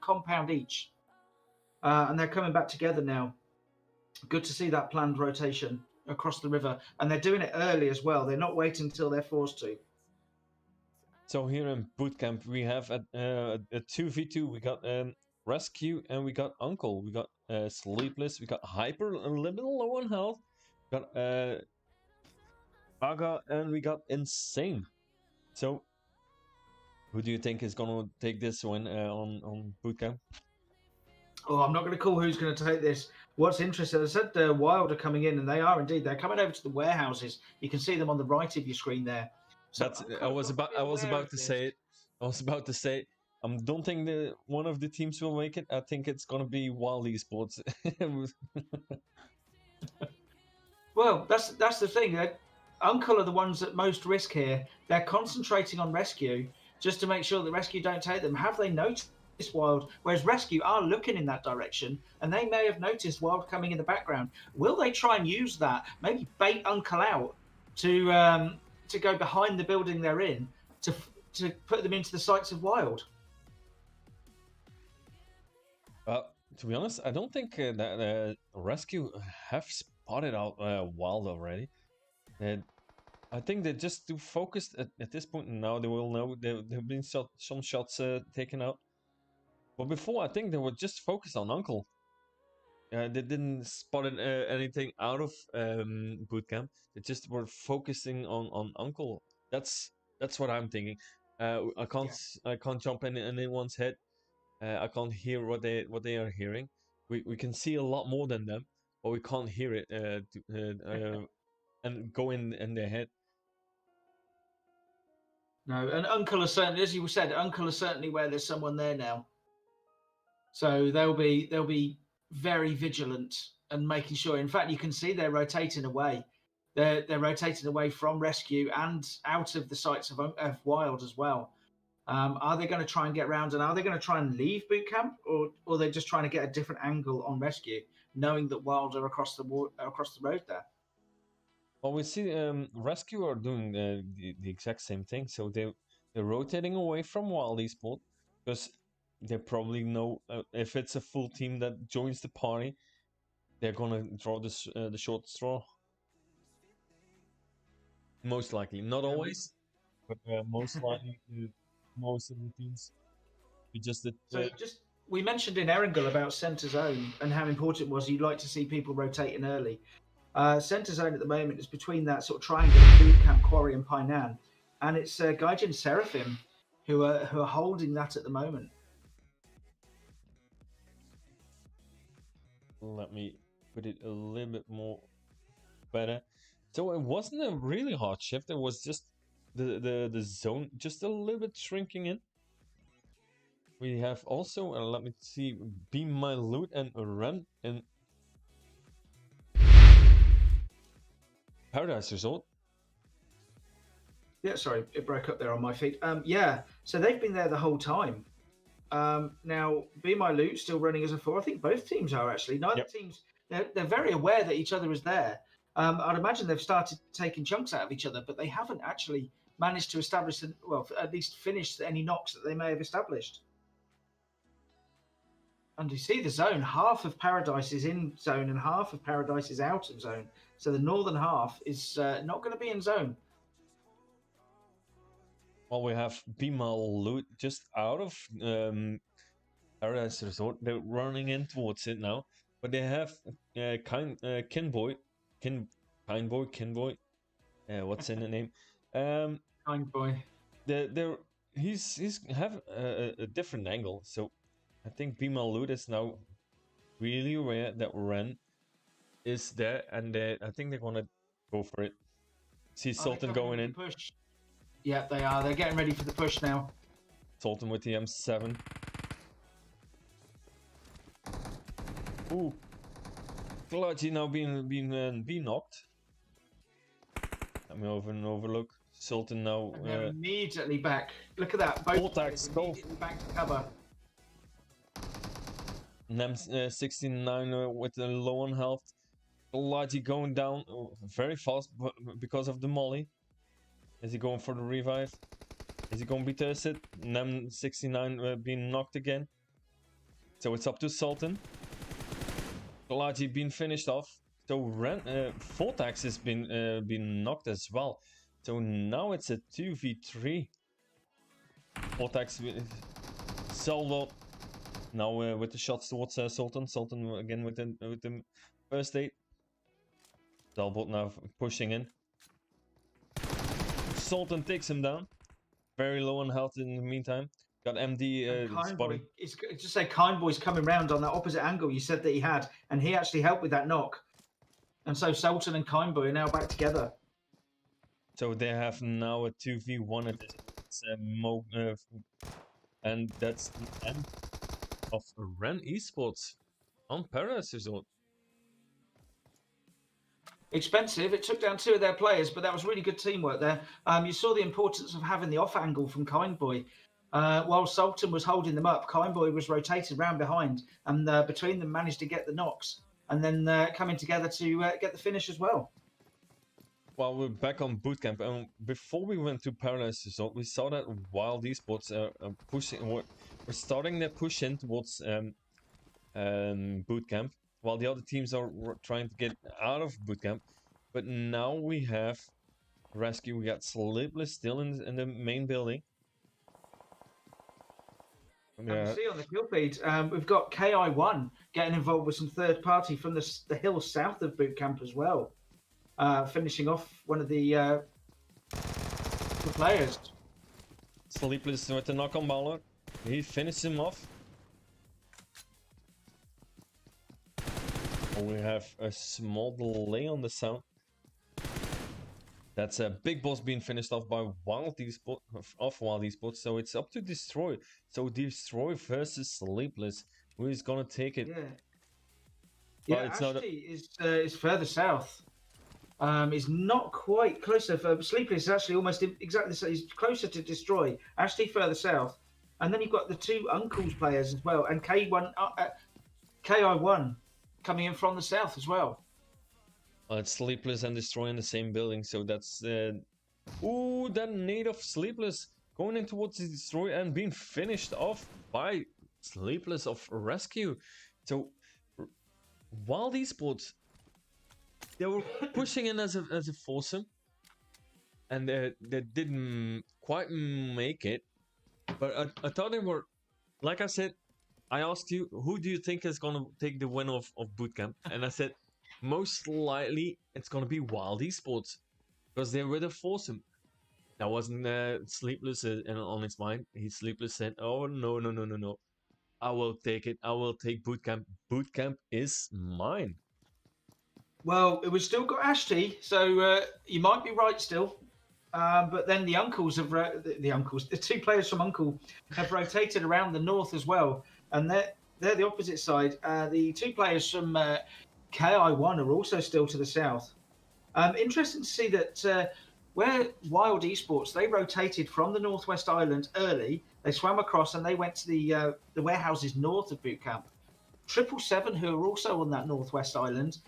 compound each, and they're coming back together now. Good to see that planned rotation across the river, and they're doing it early as well. They're not waiting until they're forced to. So here in bootcamp, we have a 2v2. We got Rescue and we got Uncle. We got Sleepless. We got Hyper, a little bit low on health. We got Aga and we got Insane. So, who do you think is gonna take this win on bootcamp? Oh, I'm not going to call who's going to take this. What's interesting, I said Wild are coming in, and they are indeed. They're coming over to the warehouses. You can see them on the right of your screen there. So I was about to say it. I was about to say it. I don't think one of the teams will make it. I think it's gonna be Wild Esports. Well, that's the thing. Uncle are the ones at most risk here. They're concentrating on Rescue, just to make sure that Rescue don't take them. Have they noticed Wild? Whereas Rescue are looking in that direction, and they may have noticed Wild coming in the background. Will they try and use that? Maybe bait Uncle out to go behind the building they're in to put them into the sights of Wild. To be honest, I don't think that Rescue have spotted out Wild already. I think they're just too focused at this point. Now they will know there have been some shots taken out. But before, I think they were just focused on Uncle. They didn't spot anything out of boot camp. They just were focusing on Uncle. That's what I'm thinking. I can't jump in anyone's head. I can't hear what they are hearing. We can see a lot more than them, but we can't hear it and go in their head. No, and Uncle is certainly, as you said, Uncle is certainly where there's someone there now. So they'll be very vigilant and making sure. In fact, you can see they're rotating away. They're rotating away from Rescue and out of the sights of Wild as well. Are they going to try and get round, and are they going to try and leave boot camp, or they're just trying to get a different angle on Rescue, knowing that Wild are across the road there? Well, we see Rescue are doing the exact same thing. So they're rotating away from Wild Esport because they probably know if it's a full team that joins the party, they're gonna draw the short straw. Most likely, not always, but most likely, most of the teams. We mentioned in Erangel about centre zone and how important it was. You'd like to see people rotating early. Centre zone at the moment is between that sort of triangle of Boot Camp, Quarry, and Painan, and it's Gaijin Seraphim who are holding that at the moment. Let me put it a little bit more better. So it wasn't a really hard shift. It was just the zone just a little bit shrinking in. We have also, let me see, Be My Loot and Run in Paradise Resort. Yeah, sorry, it broke up there on my feed. Yeah, so they've been there the whole time. Now, Be My Loot still running as a 4. I think both teams are actually. Neither teams, they're very aware that each other is there. I'd imagine they've started taking chunks out of each other, but they haven't actually managed to establish, at least finish any knocks that they may have established. And you see the zone, half of Paradise is in zone and half of Paradise is out of zone. So the northern half is not going to be in zone. Well, we have Be My Loot just out of Paradise Resort. They're running in towards it now. But they have Kindboy. What's in the name? Kindboy. He's have a different angle. So I think Be My Loot is now really aware that Ren is there, and I think they're gonna go for it. See Sultan going in. Push? Yeah, they are. They're getting ready for the push now. Sultan with the M7. Ooh, Klaji now being knocked. Let me overlook. Sultan now. And they're immediately back. Look at that. Both Vortex, go. Back to cover. Nem 69 with the low on health. Klaji going down very fast because of the molly. Is he going for the revive? Is he going to be tested? Nem 69 being knocked again. So it's up to Sultan. Klaji being finished off. So Vortex has been knocked as well. So now it's a 2v3. Vortex Salvo now with the shots towards Sultan. Sultan again with the first aid. Salvo now pushing in. Sultan takes him down. Very low on health in the meantime. Got MD spotted. Just say Kindboy's coming round on that opposite angle you said that he had, and he actually helped with that knock. And so Sultan and Kindboy are now back together. So they have now a 2v1 at this and that's the end of Ren Esports on Paradise Resort. Expensive. It took down 2 of their players, but that was really good teamwork there. You saw the importance of having the off angle from Kindboy. While Sultan was holding them up, Kindboy was rotated round behind, and between them managed to get the knocks, and then coming together to get the finish as well. Well, we're back on bootcamp, and before we went to Paradise Resort, we saw that Wild Esports are pushing. We're starting their push in towards bootcamp, while the other teams are trying to get out of bootcamp. But now we have Rescue. We got Sleepless still in the main building. And we see on the kill feed, we've got KI1 getting involved with some third party from the hills south of bootcamp as well. Finishing off one of the players. Sleepless with the knock on baller. He finished him off. We have a small delay on the sound. That's a big boss being finished off by Wild Esports, so it's up to Destroy. So Destroy versus Sleepless. Who is gonna take it? Yeah, it's Ashti is further south. Is not quite closer. Sleepless is actually almost exactly the same. He's closer to Destroy. Ashti further south, and then you've got the 2 Uncles players as well, and KI1 coming in from the south as well. It's Sleepless and Destroy in the same building, so that's ooh, that nade of Sleepless going in towards the Destroy and being finished off by Sleepless of Rescue. So Wild Esports, they were pushing in as a foursome, and they didn't quite make it. But I thought they were, like I said, I asked you, who do you think is gonna take the win of bootcamp? And I said, most likely it's gonna be Wild Esports, because they were the foursome. That wasn't Sleepless on his mind. Sleepless said, "Oh no! I will take it. I will take bootcamp. Bootcamp is mine." Well, it was still got Ashti, so you might be right still. But then the uncles have the 2 players from Uncle have rotated around the north as well, and they're the opposite side. The 2 players from KI1 are also still to the south. Interesting to see that where Wild Esports, they rotated from the Northwest Island early. They swam across and they went to the warehouses north of bootcamp. 777, who are also on that Northwest Island,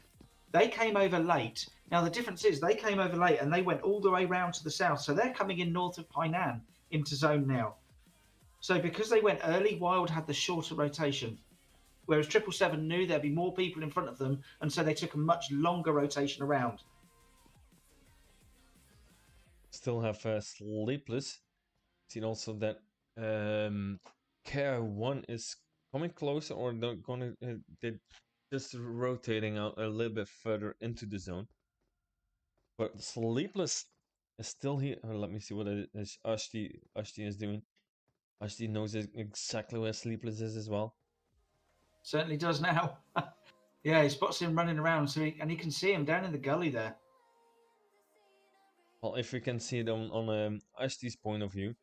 they came over late. Now the difference is they came over late and they went all the way round to the south, so they're coming in north of Hainan into zone now. So because they went early, Wild had the shorter rotation, whereas 777 knew there'd be more people in front of them, and so they took a much longer rotation around. Still have Sleepless. Seen also that KR1 is coming closer, or they're just rotating out a little bit further into the zone. But Sleepless is still here. Let me see what it is Ashti is doing. Ashti knows exactly where Sleepless is as well. Certainly does now. Yeah, he spots him running around, and he can see him down in the gully there. Well, if we can see it on Ashti's point of view,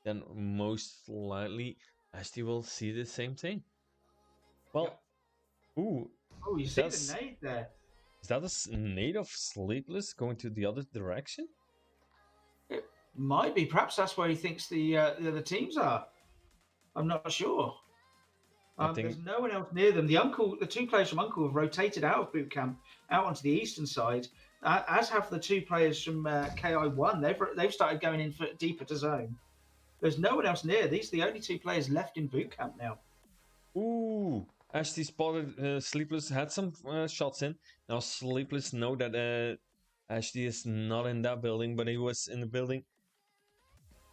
then most likely Ashti will see the same thing. Well, yep. Ooh. Oh, you see the nade there. Is that a nade of Sleepless going to the other direction? It might be. Perhaps that's where he thinks the other teams are. I'm not sure. There's no one else near them. The 2 players from Uncle have rotated out of bootcamp, out onto the eastern side, as have the 2 players from KI1. They've started going in for deeper to zone. There's no one else near. These are the only 2 players left in bootcamp now. Ooh, Ashti spotted Sleepless, had some shots in. Now Sleepless know that Ashti is not in that building, but he was in the building.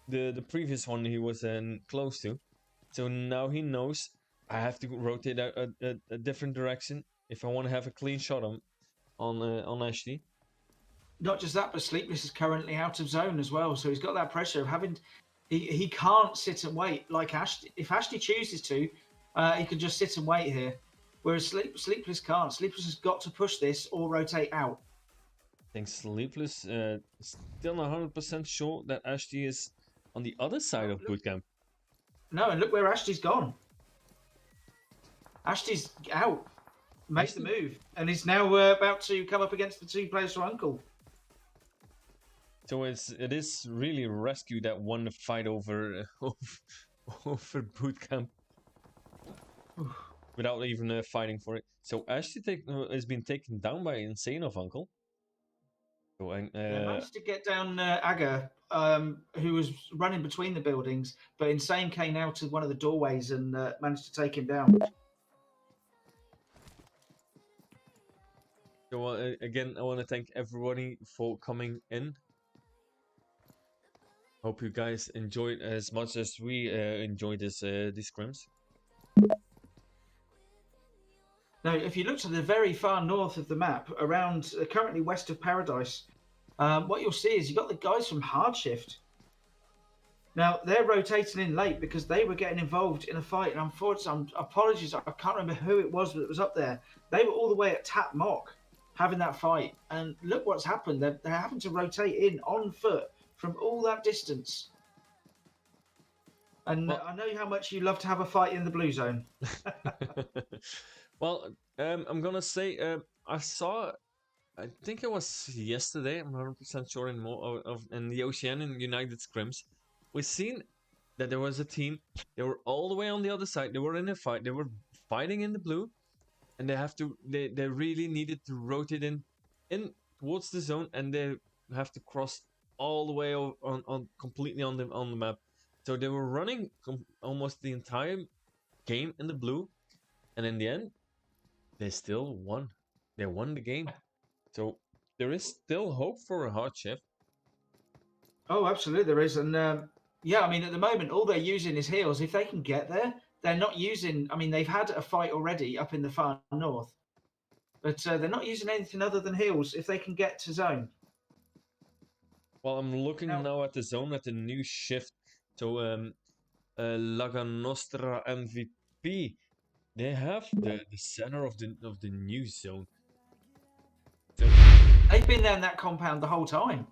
The previous one he was close to. So now he knows I have to rotate a different direction if I want to have a clean shot on Ashti. Not just that, but Sleepless is currently out of zone as well, so he's got that pressure of having. He can't sit and wait like Ashti. If Ashti chooses to, he can just sit and wait here, whereas Sleepless can't. Sleepless has got to push this or rotate out. I think Sleepless still not 100% sure that Ashti is on the other side of bootcamp. No, and look where Ashti's gone. Ashti's out. made the move, and is now about to come up against the 2 players for Uncle. So it is really Rescue that won the fight over over boot camp without even fighting for it. So Ashley has been taken down by Insane of Uncle. So They managed to get down Aga, who was running between the buildings, but Insane came out to one of the doorways and managed to take him down. So again, I want to thank everybody for coming in. Hope you guys enjoyed as much as we enjoyed these scrims. Now, if you look to the very far north of the map, around currently west of Paradise, what you'll see is you've got the guys from Hardshift. Now, they're rotating in late because they were getting involved in a fight, and unfortunately, apologies, I can't remember who it was that was up there. They were all the way at Tap Mock having that fight, and look what's happened. They're having to rotate in on foot from all that distance. And well, I know how much you love to have a fight in the blue zone. Well, I'm gonna say I think it was yesterday. I'm not 100% sure anymore. In the Oceanian United scrims, we seen that there was a team. They were all the way on the other side. They were in a fight. They were fighting in the blue, and they really needed to rotate in towards the zone, and they have to cross all the way on completely on the map. So they were running almost the entire game in the blue, and in the end, they still won. They won the game. So there is still hope for a Hardshift. Oh, absolutely there is. And yeah, I mean, at the moment, all they're using is heals. If they can get there, they're not using... I mean, they've had a fight already up in the far north. But they're not using anything other than heals if they can get to zone. Well, I'm looking now at the zone, at the new shift. So, Laga Nostra MVP, they have the center of the new zone. So, they've been there in that compound the whole time.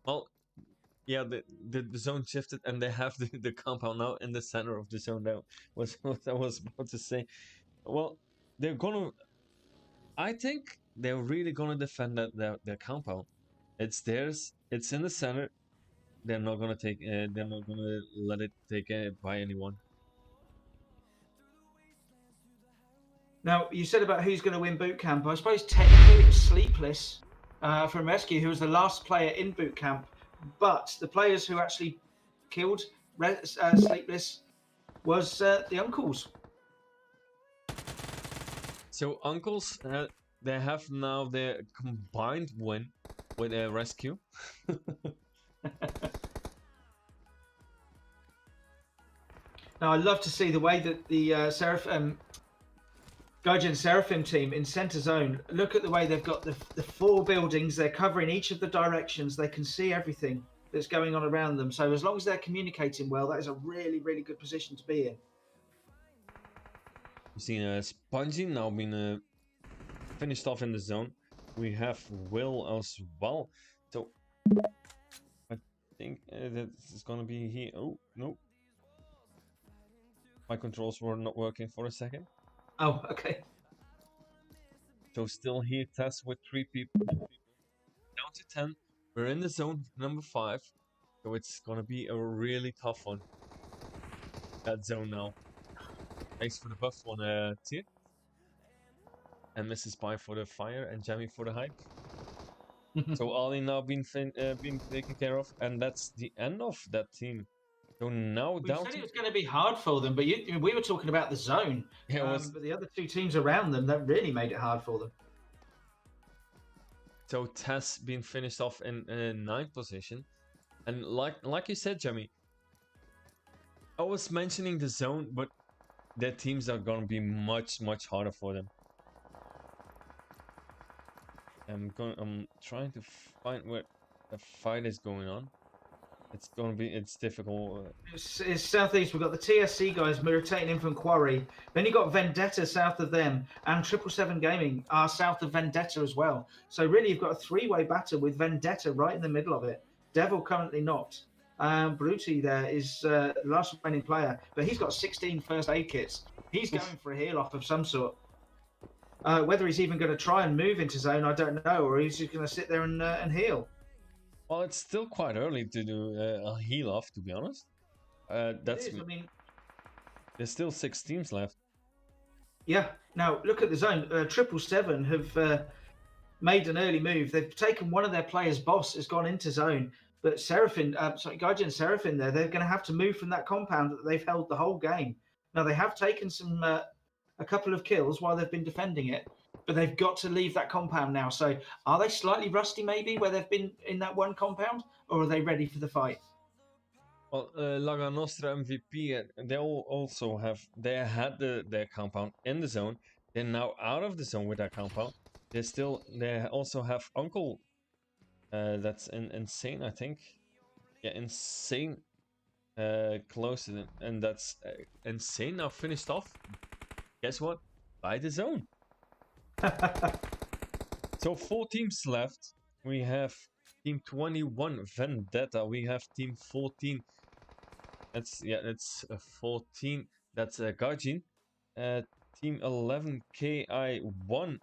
Well, yeah, the zone shifted, and they have the compound now in the center of the zone. That was what I was about to say. Well, they're gonna... I think they're really gonna defend their compound. It's theirs. It's in the center. They're not gonna take. They're not gonna let it take by anyone. Now, you said about who's going to win boot camp. I suppose technically it was Sleepless from Rescue, who was the last player in boot camp. But the players who actually killed Sleepless was the Uncles. So Uncles, they have now their combined win with Rescue. Now, I'd love to see the way that the Gaijin Seraphim team in center zone, look at the way they've got the 4 buildings. They're covering each of the directions. They can see everything that's going on around them. So as long as they're communicating well, that is a really, really good position to be in. We've seen Spongy now being finished off in the zone. We have Will as well. So I think that is going to be here. Oh, no. My controls were not working for a second. Oh, okay. So still here, Tess with 3 people. Down to 10. We're in the zone number 5. So it's gonna be a really tough one. That zone now. Thanks for the buff one, Tier. And Mrs. Spy for the fire and Jamie for the hype. So Ali now being taken care of, and that's the end of that team. So now we said it was going to be hard for them, but we were talking about the zone. Yeah, but the other 2 teams around them, that really made it hard for them. So Tess being finished off in 9th position, and like you said, Jamie, I was mentioning the zone, but their teams are going to be much harder for them. I'm trying to find where the fight is going on. It's difficult. It's southeast. We've got the TSC guys rotating in from Quarry. Then you've got Vendetta south of them, and 777 Gaming are south of Vendetta as well. So really, you've got a 3-way battle with Vendetta right in the middle of it. Devil currently knocked. Bruti there is the last remaining player, but he's got 16 first aid kits. He's going for a heal off of some sort. Whether he's even going to try and move into zone, I don't know, or he's just going to sit there and heal. Well, it's still quite early to do a heal off, to be honest. That's. It is. I mean, there's still 6 teams left. yeah. Now look at the zone. 777 have made an early move. They've taken one of their players' boss has gone into zone, but Seraphim, Gaijin Seraphim, they're going to have to move from that compound that they've held the whole game. Now they have taken a couple of kills while they've been defending it, but they've got to leave that compound now. So are they slightly rusty maybe where they've been in that one compound, or are they ready for the fight? Well, Laga Nostra MVP, they also had their compound in the zone. They're now out of the zone with that compound. They also have Uncle. That's insane, I think. Yeah, insane. Close to them, and that's insane. Now finished off. Guess what? By the zone. So 4 teams left. We have Team 21 Vendetta. We have Team 14. That's 14. That's Gaijin. Team 11 KI1,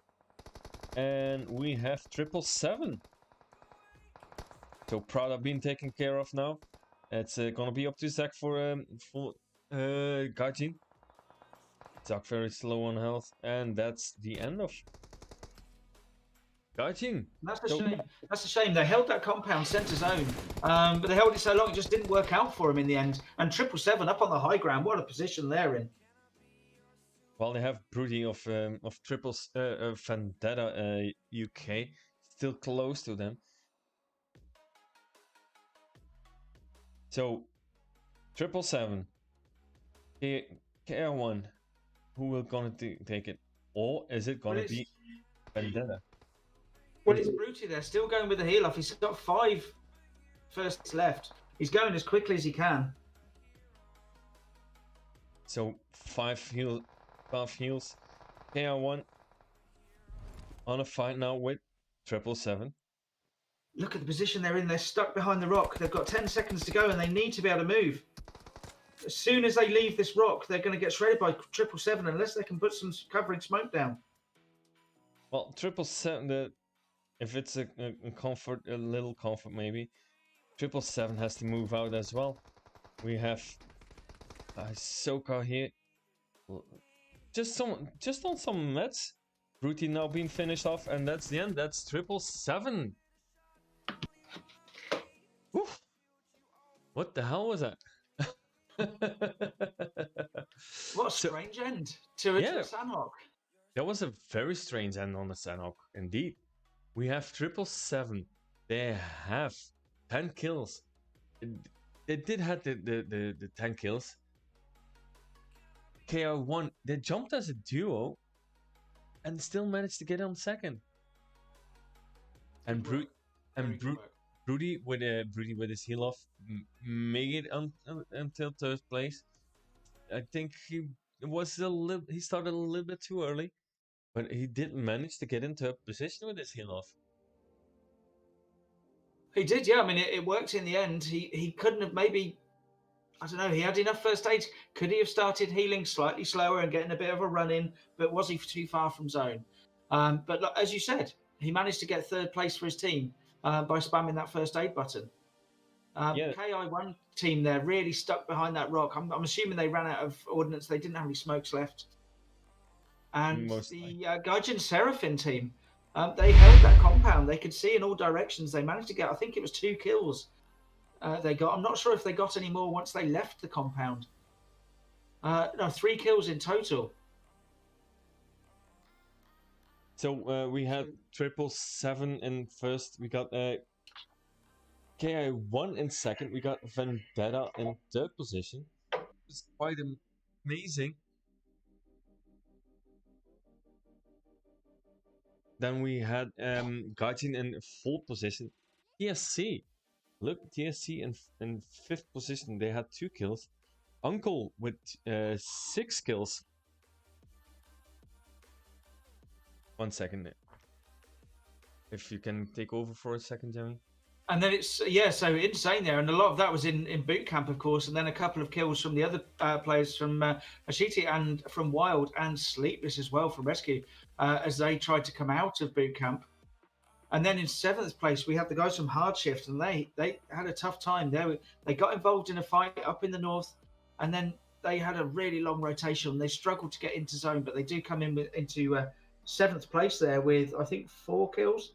and we have 777. So Prada being taken care of now. It's gonna be up to Zach for Gaijin. Zach very slow on health, and that's the end of Gaijin. That's a shame. That's a shame. They held that compound centre zone, but they held it so long it just didn't work out for them in the end. And 777 up on the high ground. What a position they're in. Well, they have Broody of Vendetta UK still close to them. So 777 KR1, who will gonna take it, or is it gonna be Vendetta? Well, it's Broody. They're still going with the heal off. He's got 5 firsts left. He's going as quickly as he can. So 5 heals. KR1 on a fight now with 777. Look at the position they're in. They're stuck behind the rock. They've got 10 seconds to go and they need to be able to move. As soon as they leave this rock, they're going to get shredded by 777 unless they can put some covering smoke down. Well, 777, if it's a little comfort maybe, 777 has to move out as well. We have Ahsoka here. Just on some meds. Broody now being finished off, and that's the end. That's 777. Oof. What the hell was that? What a strange end to a Sandhawk. That was a very strange end on the Sandhawk, indeed. We have 777. They have 10 kills. They did have the 10 kills. KR1, they jumped as a duo and still managed to get on second. And Broody with his heal off made it until 3rd place. I think he started a little bit too early, but he did manage to get into a position with his heal off. He did, yeah. I mean, it worked in the end. He couldn't have maybe, I don't know, he had enough first aid. Could he have started healing slightly slower and getting a bit of a run in? But was he too far from zone? But as you said, he managed to get 3rd place for his team by spamming that first aid button. KI1 team there really stuck behind that rock. I'm assuming they ran out of ordnance. They didn't have any smokes left. And the Gaijin Seraphim team, they held that compound. They could see in all directions. They managed to get, I think it was 2 kills they got. I'm not sure if they got any more once they left the compound. No, 3 kills in total. So we had 777 in first. We got KI1 in second. We got Vendetta in 3rd position. It's quite amazing. Then we had Gaijin in 4th position. TSC. Look, TSC in 5th position. They had 2 kills. Uncle with 6 kills. 1 second. If you can take over for a second, Jeremy. And then it's so insane there, and a lot of that was in boot camp, of course, and then a couple of kills from the other players from Ashiti and from Wild and Sleepless as well from Rescue as they tried to come out of boot camp. And then in seventh place we have the guys from Hardshift, and they had a tough time. They got involved in a fight up in the north, and then they had a really long rotation. They struggled to get into zone, but they do come into seventh place there with I think 4 kills.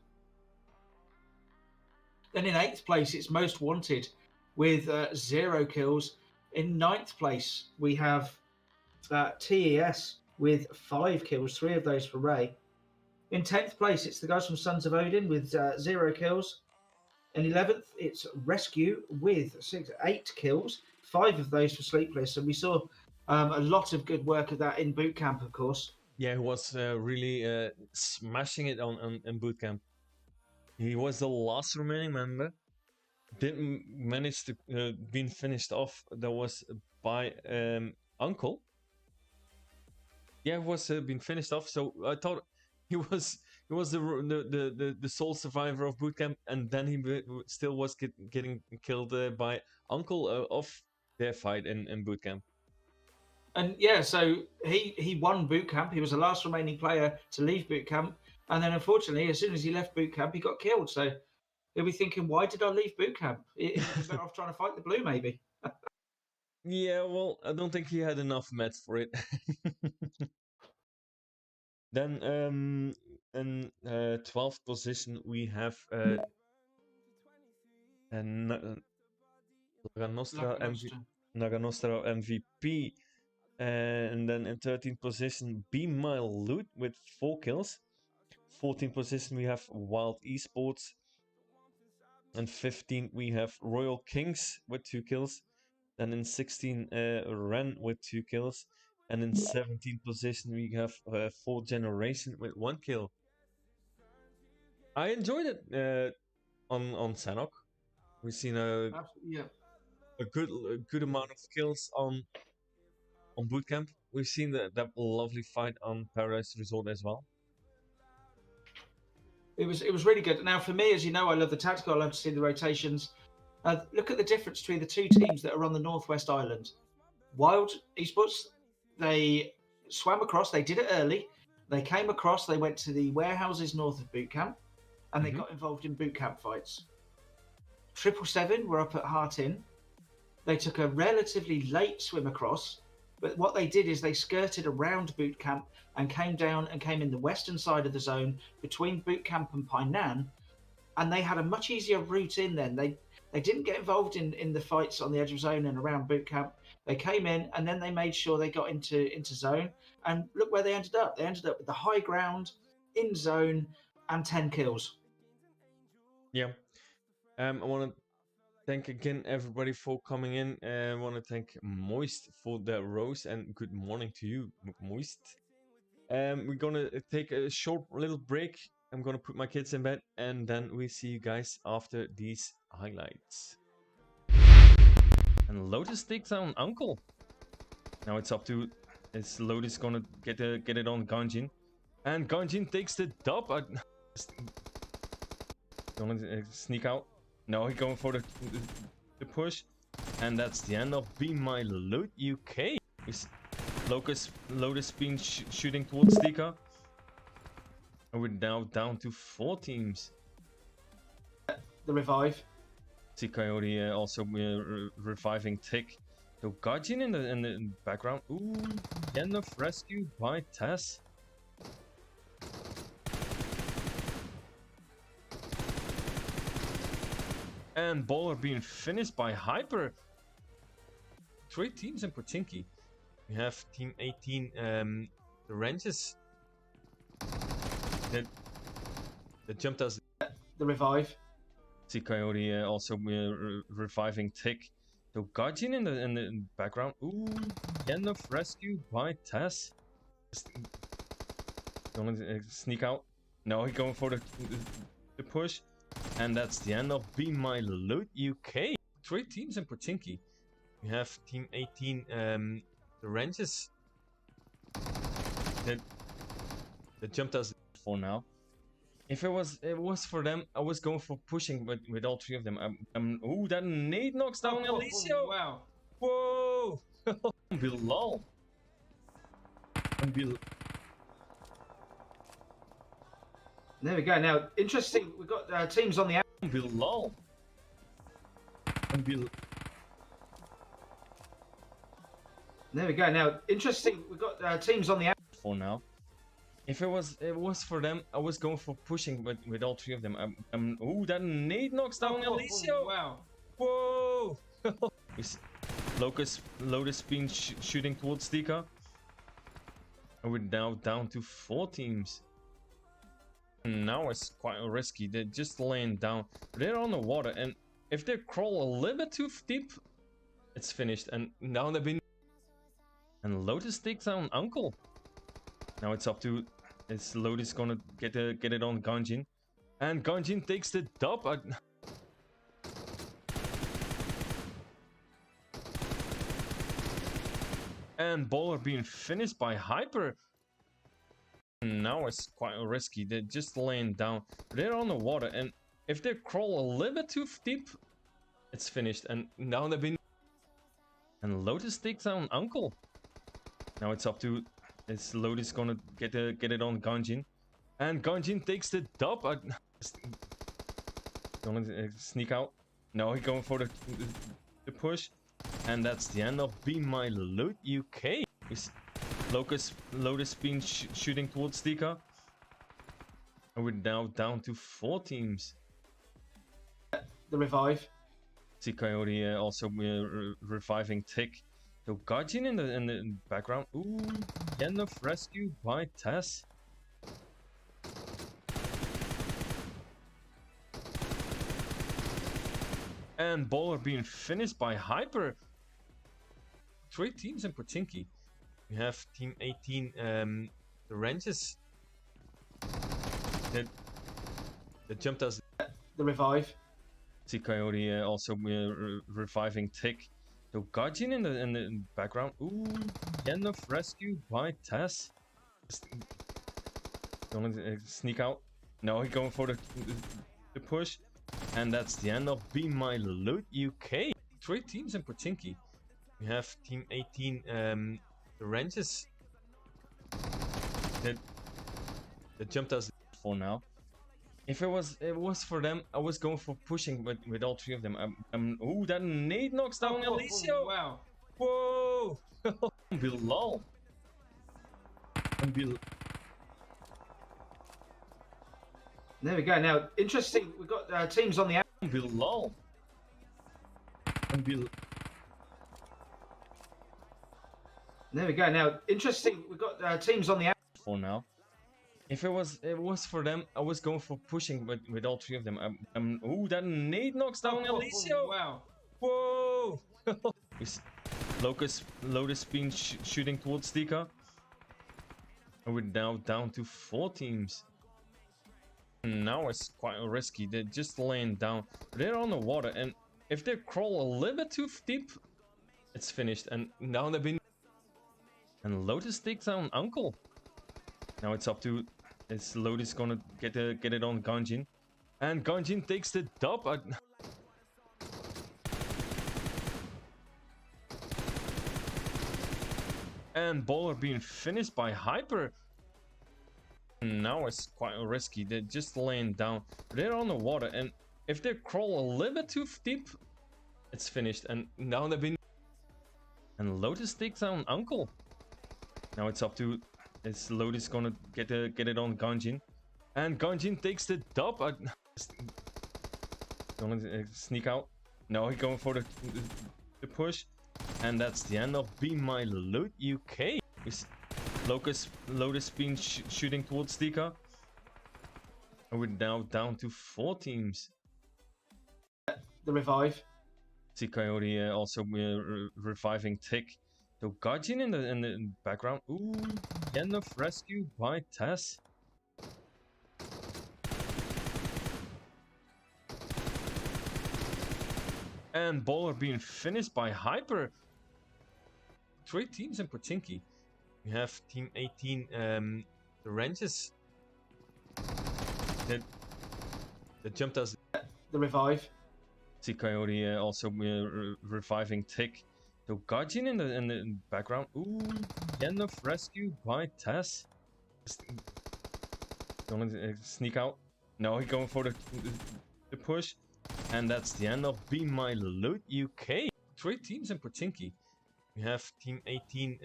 Then in eighth place, it's Most Wanted with 0 kills. In ninth place, we have TES with 5 kills, 3 of those for Ray. In 10th place, it's the guys from Sons of Odin with 0 kills. In 11th, it's Rescue with 8 kills, 5 of those for Sleepless. And we saw a lot of good work of that in boot camp, of course. Yeah, he was really smashing it in boot camp. He was the last remaining member. Didn't manage to be finished off. That was by Uncle. Yeah, it was been finished off. So I thought he was the sole survivor of boot camp, and then he still was getting killed by Uncle of their fight in boot camp. And yeah, so he won boot camp. He was the last remaining player to leave boot camp, and then unfortunately, as soon as he left boot camp, he got killed. So he'll be thinking, why did I leave boot camp? He'd be better off trying to fight the blue, maybe. Yeah, well, I don't think he had enough meds for it. Then in 12th position we have Naga Nostra MVP. And then in 13th position, Be My Loot with 4 kills. 14th position, we have Wild Esports. And 15th, we have Royal Kings with 2 kills. Then in 16th, Ren with 2 kills. And in 17th position, we have 4th Generation with 1 kill. I enjoyed it on Sanok. We've seen a good amount of kills on bootcamp. We've seen that lovely fight on Paradise Resort as well. It was really good. Now, for me, as you know, I love the tactical. I love to see the rotations. Look at the difference between the two teams that are on the Northwest Island. Wild Esports, they swam across. They did it early. They came across. They went to the warehouses north of boot camp, and they got involved in boot camp fights. 777 were up at Heart Inn. They took a relatively late swim across, but what they did is they skirted around boot camp and came down and came in the western side of the zone between boot camp and Painan, and they had a much easier route in then. They didn't get involved in the fights on the edge of zone and around boot camp. They came in and then they made sure they got into zone, and look where they ended up. They ended up with the high ground, in zone, and 10 kills. Yeah. I want to thank again everybody for coming in. I want to thank Moist for the rose, and good morning to you, Moist. We're gonna take a short little break. I'm gonna put my kids in bed, and then we see you guys after these highlights. And Lotus takes on Uncle. Now it's up to Lotus gonna get it on Ganjin, and Ganjin takes the dub. Gonna sneak out. No, he's going for the push, and that's the end of Be My Loot UK. Lotus been shooting towards Stika, and we're now down to 4 teams. The revive. See Coyote also reviving Tick. So Guardian in the background. Ooh, end of rescue by Tess. And Bowler being finished by Hyper. 3 teams in Pochinki. We have Team 18, the Ranges. That jumped us. The revive. See Coyote also reviving Tick. So Guardian in the background. Ooh, end of rescue by Tess. Gonna sneak out. No, he's going for the push. And that's the end of Be My Loot UK. 3 teams in Pochinki. We have Team 18, the Ranges. That jumped us for now. If it was for them, I was going for pushing with all three of them. Ooh, that nade knocks down Alicio. Wow. Whoa! Bilal. There we go. Now, interesting. We've got teams on the out. Bilal. There we go. Now, interesting. We've got teams on the out. For now. If it was for them, I was going for pushing with all three of them. Ooh, that nade knocks down Alicio. Wow. Whoa! Lotus been shooting towards Stika. And we're now down to 4 teams. Now it's quite risky. They're just laying down. They're on the water, and if they crawl a little bit too deep, it's finished. And now they've been. And Lotus takes down Uncle. Now it's up to. It's Lotus gonna get it on Ganjin, and Ganjin takes the dub. And Bowler being finished by Hyper. Now it's quite risky. They're just laying down. They're on the water, and if they crawl a little bit too deep, it's finished. And now they've been. And Lotus takes down Uncle. Now it's up to. It's Lotus gonna get it on Ganjin, and Ganjin takes the dub. Gonna sneak out. No, he's going for the push, and that's the end of Be My Loot UK. Lotus been shooting towards Stika, and we're now down to 4 teams. The revive. See Coyote also reviving Tick. So Gajin in the background. Ooh, end of rescue by Tess. And Bowler being finished by Hyper. 3 teams in Pochinki. We have Team 18, the Ranges. That jumped us. The revive. See Coyote also reviving Tick. So Gajin in the background. Ooh, end of rescue by Tess. Gonna sneak out. No, he's going for the push, and that's the end of Be My Loot UK. 3 teams in Pochinki. We have Team 18, the Ranges. That jumped us for now. If it was for them, I was going for pushing with all 3 of them. Ooh, that nade knocks down Alicio. Wow. Whoa! Bilal. There we go. Now, interesting. We've got teams on the out. Bilal. There we go. Now, interesting. We've got teams on the out. For now. If it was for them, I was going for pushing with all 3 of them. Ooh, that nade knocks down Alicio. Wow. Whoa! Lotus been shooting towards Stika, and we're now down to 4 teams. Now it's quite risky. They're just laying down. They're on the water, and if they crawl a little bit too deep, it's finished. And now they've been. And Lotus takes down Uncle. Now it's up to. It's Lotus gonna get it on Ganjin, and Ganjin takes the dub. And Bowler being finished by Hyper. Now it's quite risky. They're just laying down. They're on the water, and if they crawl a little bit too deep, it's finished. And now they've been. And Lotus takes down Uncle. Now it's up to. It's Lotus gonna get it on Ganjin, and Ganjin takes the dub. Gonna sneak out. No, he's going for the push, and that's the end of Be My Loot UK. Lotus been shooting towards Stika, and we're now down to 4 teams. The revive. See Coyote also reviving Tick. So Gajin in the background. Ooh, end of rescue by Tess. And Bowler being finished by Hyper. 3 teams in Pochinki. We have Team 18, the Ranges. They jumped us. The revive. See Coyote also reviving Tick. So Gajin in the background. Ooh, end of rescue by Tess. Gonna sneak out. No, he's going for the push. And that's the end of Be My Loot UK. 3 teams in Pochinki. We have Team 18,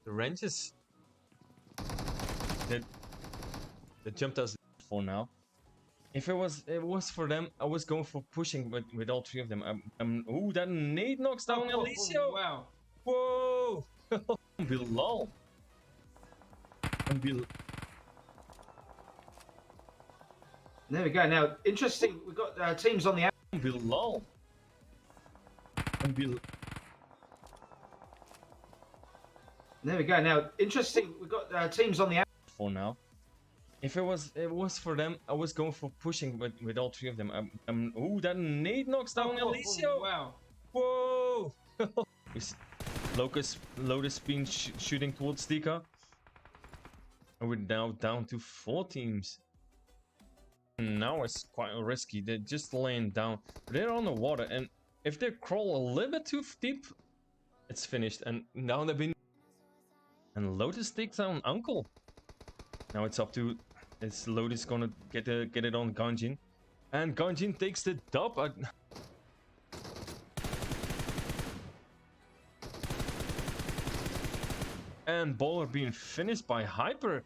the Rangers. That jumped us for now. If it was for them, I was going for pushing with all 3 of them. Ooh, that nade knocks down Alicio. Wow. Whoa! Bilal. There we go. Now, interesting. We've got teams on the out. Bilal. There we go. Now, interesting. We've got teams on the out. For now. If it was for them, I was going for pushing with all 3 of them. Ooh, that nade knocks down Alicio. Wow. Whoa! Lotus been shooting towards Stika. And we're now down to 4 teams. Now it's quite risky. They're just laying down. They're on the water, and if they crawl a little bit too deep, it's finished. And now they've been. And Lotus takes down Uncle. Now it's up to. Is Lotus gonna get it on Ganjin? And Ganjin takes the dub. And Bowler being finished by Hyper.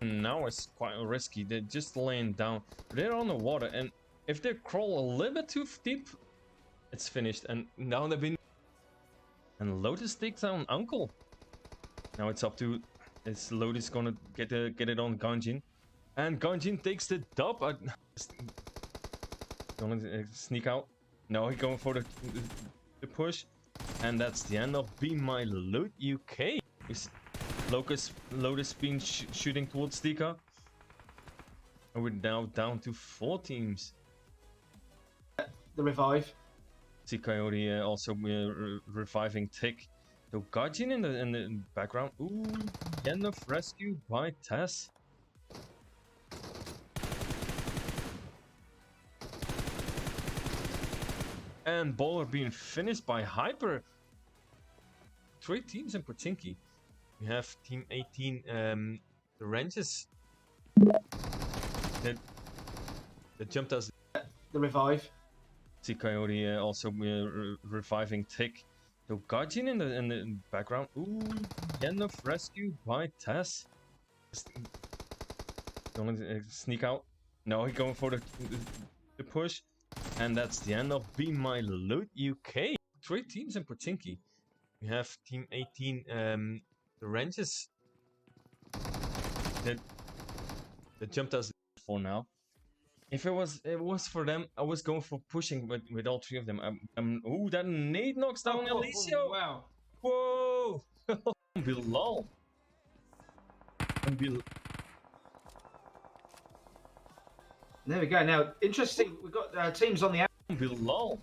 Now it's quite risky. They're just laying down. They're on the water, and if they crawl a little bit too deep, it's finished. And now they've been. And Lotus takes down Uncle. Now it's up to. Is Lotus gonna get it on Ganjin? And Ganjin takes the dub. Gonna sneak out. No, he's going for the push. And that's the end of Be My Loot UK. Lotus been shooting towards Stika. And we're now down to 4 teams. The revive. See Coyote also reviving Tick. So Gajin in the background. Ooh, end of rescue by Tess. And Bowler being finished by Hyper. 3 teams in Pochinki. We have Team 18, the Rangers. That jumped us. The revive. See Coyote also reviving Tick. So Gajin in the background. Ooh, end of rescue by Tess. Gonna sneak out. No, he's going for the push. And that's the end of Be My Loot UK. 3 teams in Pochinki. We have Team 18, the Rangers. That jumped us for now. If it was for them, I was going for pushing with all 3 of them. Ooh, that nade knocks down Alicio. Wow. Whoa! Bilal. There we go. Now, interesting. We've got teams on the out. Bilal.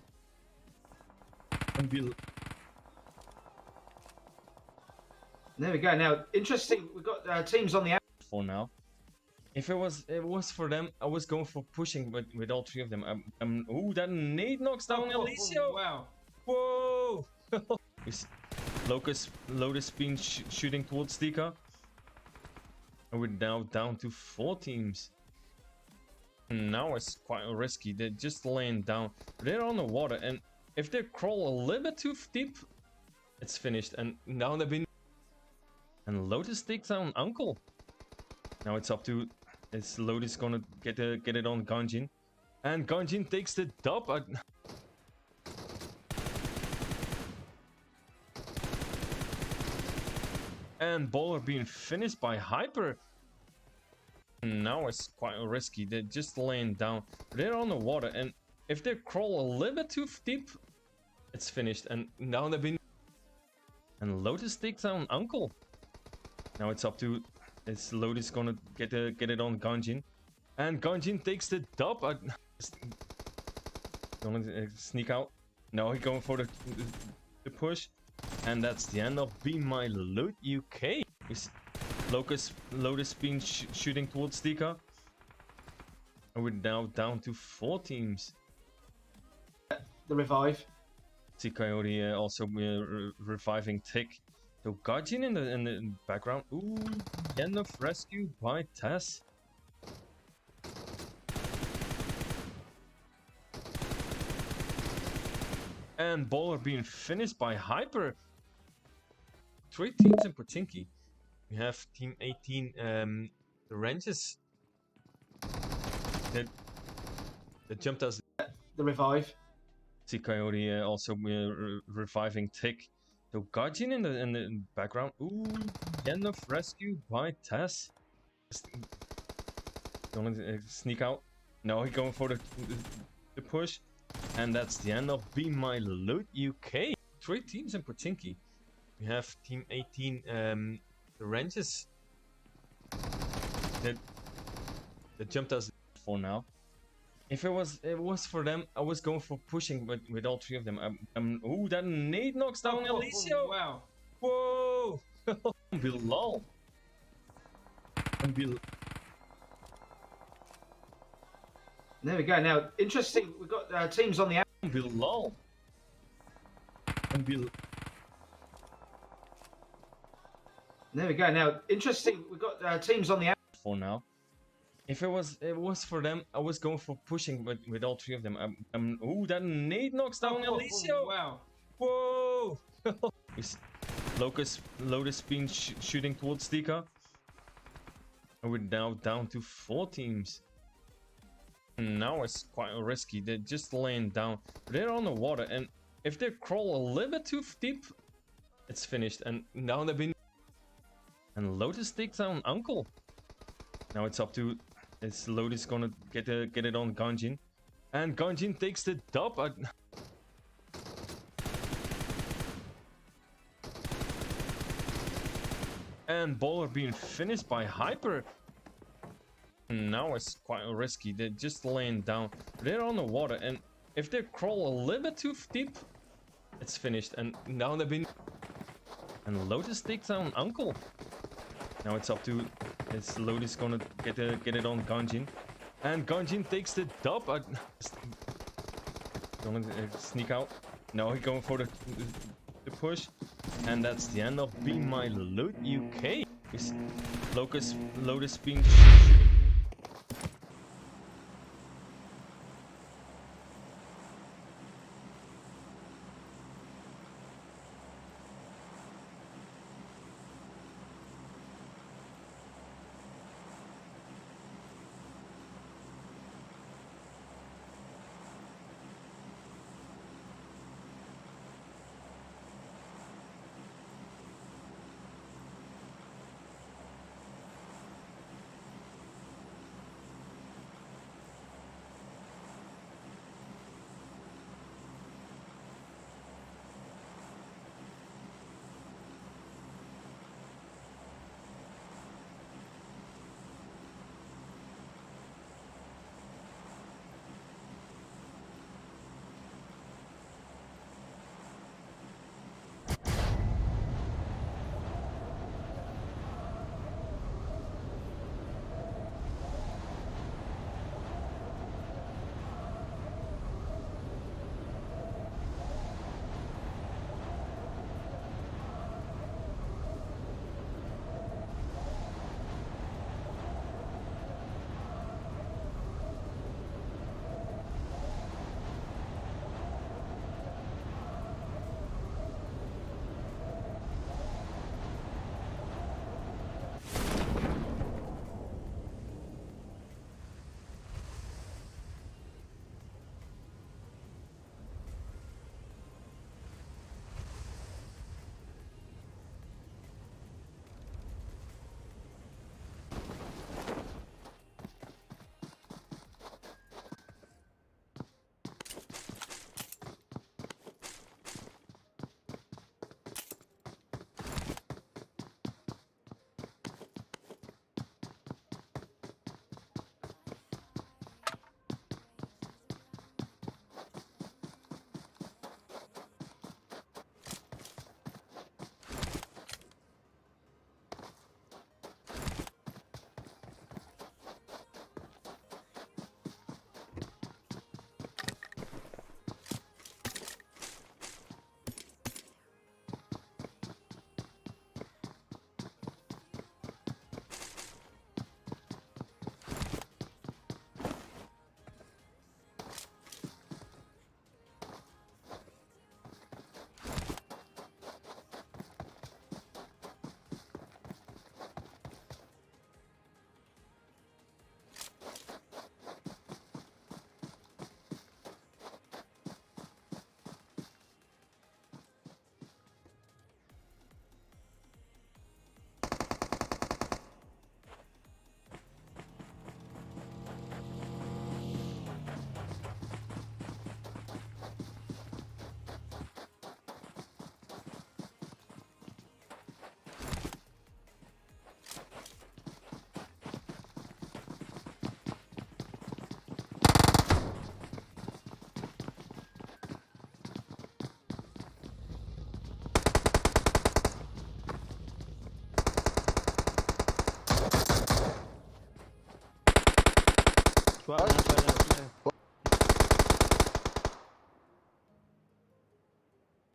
There we go. Now, interesting. We've got teams on the out. For now. If it was for them, I was going for pushing with all 3 of them. Ooh, that nade knocks down Alicio. Wow. Whoa! Lotus been shooting towards Stika. And we're now down to 4 teams. Now it's quite risky. They're just laying down. They're on the water, and if they crawl a little bit too deep, it's finished. And now they've been. And Lotus takes down Uncle. Now it's up to. Is Lotus gonna get it on Ganjin? And Ganjin takes the dub. And Bowler being finished by Hyper. Now it's quite risky. They're just laying down. They're on the water, and if they crawl a little bit too deep, it's finished. And now they've been. And Lotus takes down Uncle. Now it's up to. Is Lotus gonna get it on Ganjin? And Ganjin takes the dub. Gonna sneak out. No, he's going for the push. And that's the end of Be My Loot UK. Lotus been shooting towards Stika. And we're now down to 4 teams. The revive. See Coyote also reviving Tick. So Guardian in the background. Ooh, end of rescue by Tess. And Bowler being finished by Hyper. 3 teams in Pochinki. We have Team 18, the Rangers. That jumped us. The revive. See Coyote also reviving Tick. So Guardian in the background. Ooh, end of rescue by Tess. Gonna sneak out. No, he's going for the push. And that's the end of Be My Loot UK. 3 teams in Pochinki. We have Team 18, the Rangers. That jumped us for now. If it was for them, I was going for pushing with all 3 of them. Ooh, that nade knocks down Alicio. Wow. Whoa! Bilal. There we go. Now, interesting. We've got teams on the. Bilal. There we go. Now, interesting. We've got teams on the. For now. If it was for them, I was going for pushing with all 3 of them. Ooh, that nade knocks down Alicio. Wow. Whoa! Lotus being shooting towards Stika. And we're now down to 4 teams. Now it's quite risky. They're just laying down. They're on the water, and if they crawl a little bit too deep, it's finished. And now they've been. And Lotus takes down Uncle. Now it's up to. Is Lotus gonna get it on Ganjin? And Ganjin takes the dub. And Bowler being finished by Hyper. Now it's quite risky. They're just laying down. They're on the water, and if they crawl a little bit too deep, it's finished. And now they've been. And Lotus takes down Uncle. Now it's up to. Is Lotus gonna get it on Ganjin? And Ganjin takes the dub. Gonna sneak out. No, he's going for the push. And that's the end of Be My Loot UK. Lotus being shooting.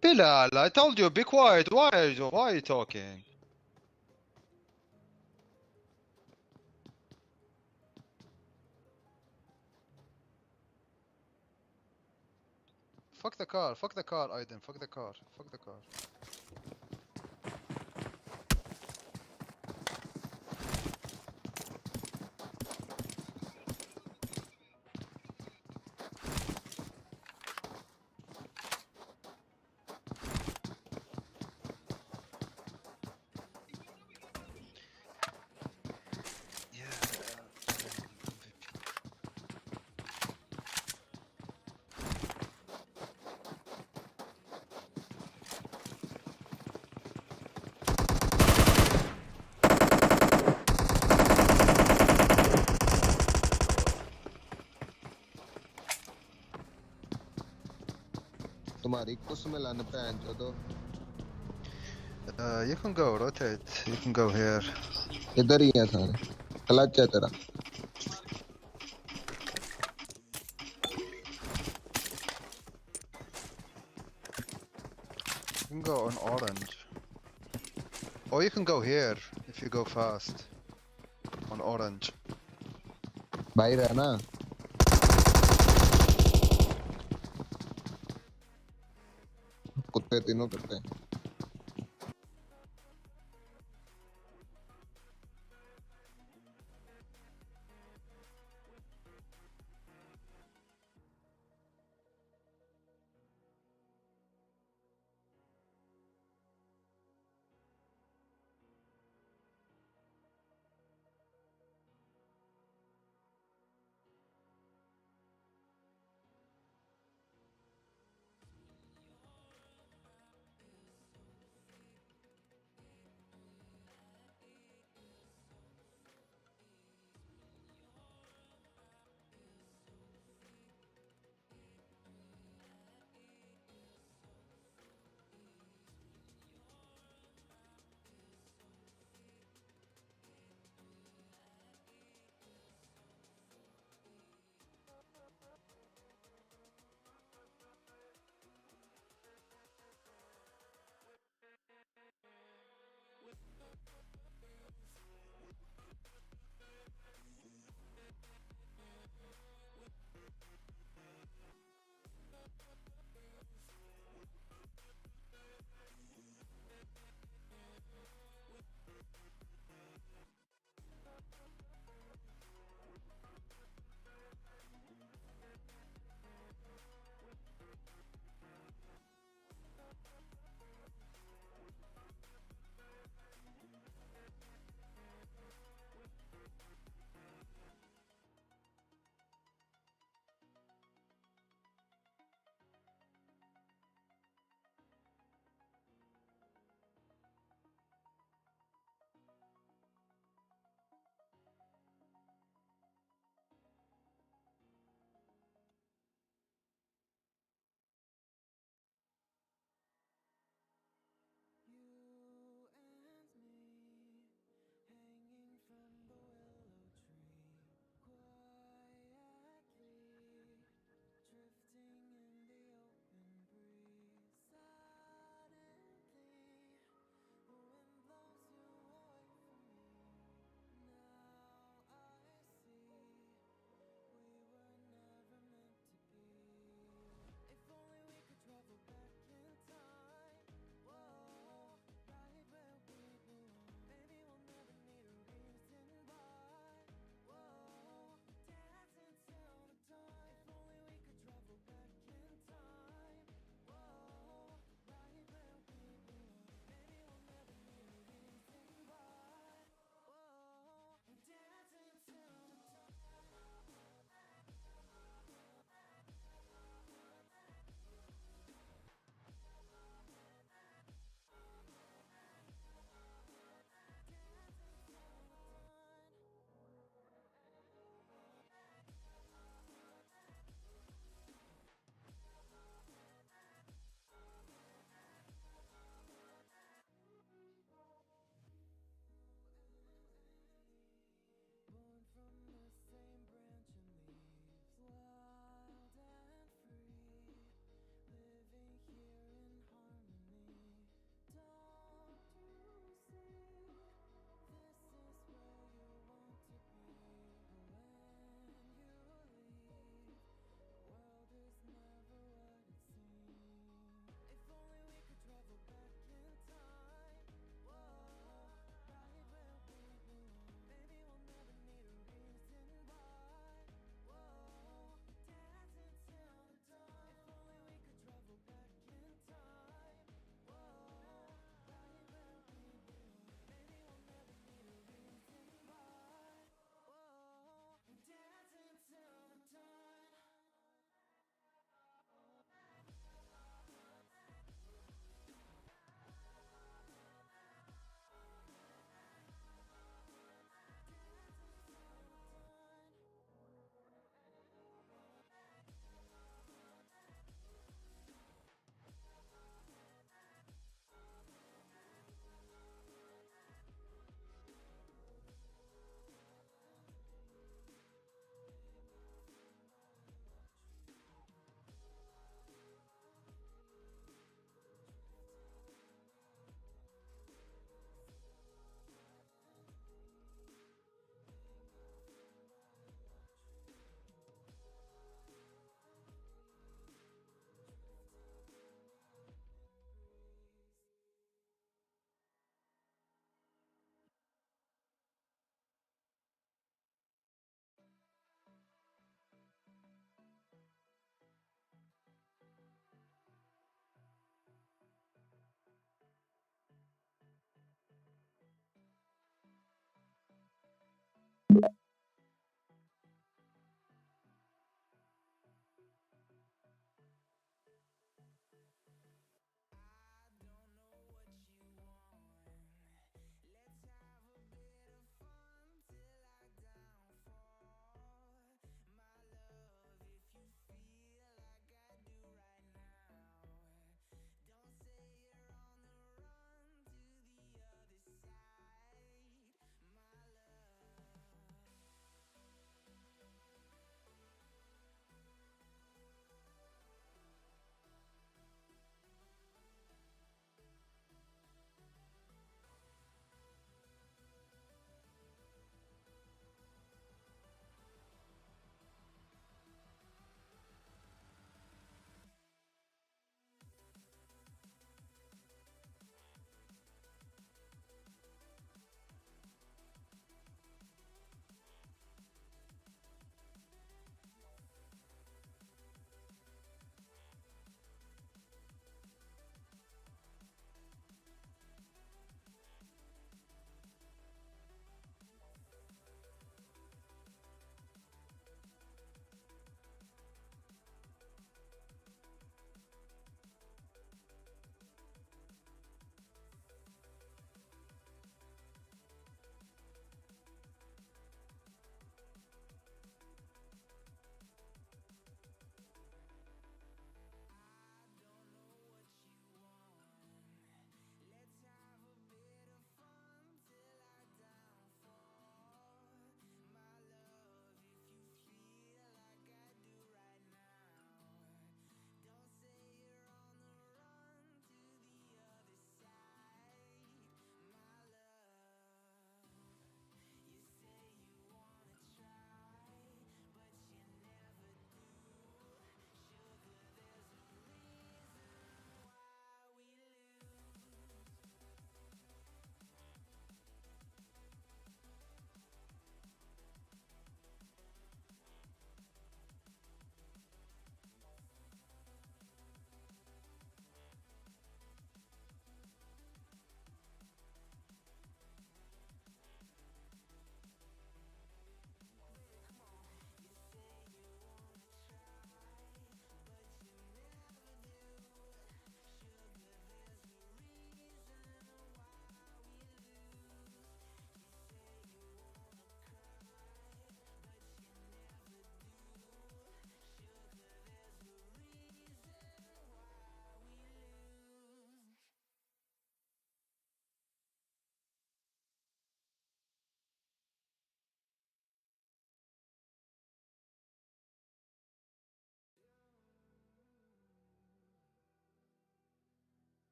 Bilal, I told you, be quiet. Why are you talking? Fuck the car, Aiden, fuck the car. तुम्हारी कुछ में लाने पे आए तो You can go, rotate. You can go here. इधर ही है सारे क्लच है तेरा You can go on orange. Or you can go here, if you go fast. On orange. भाई रहना कुत्ते तीनों कुत्ते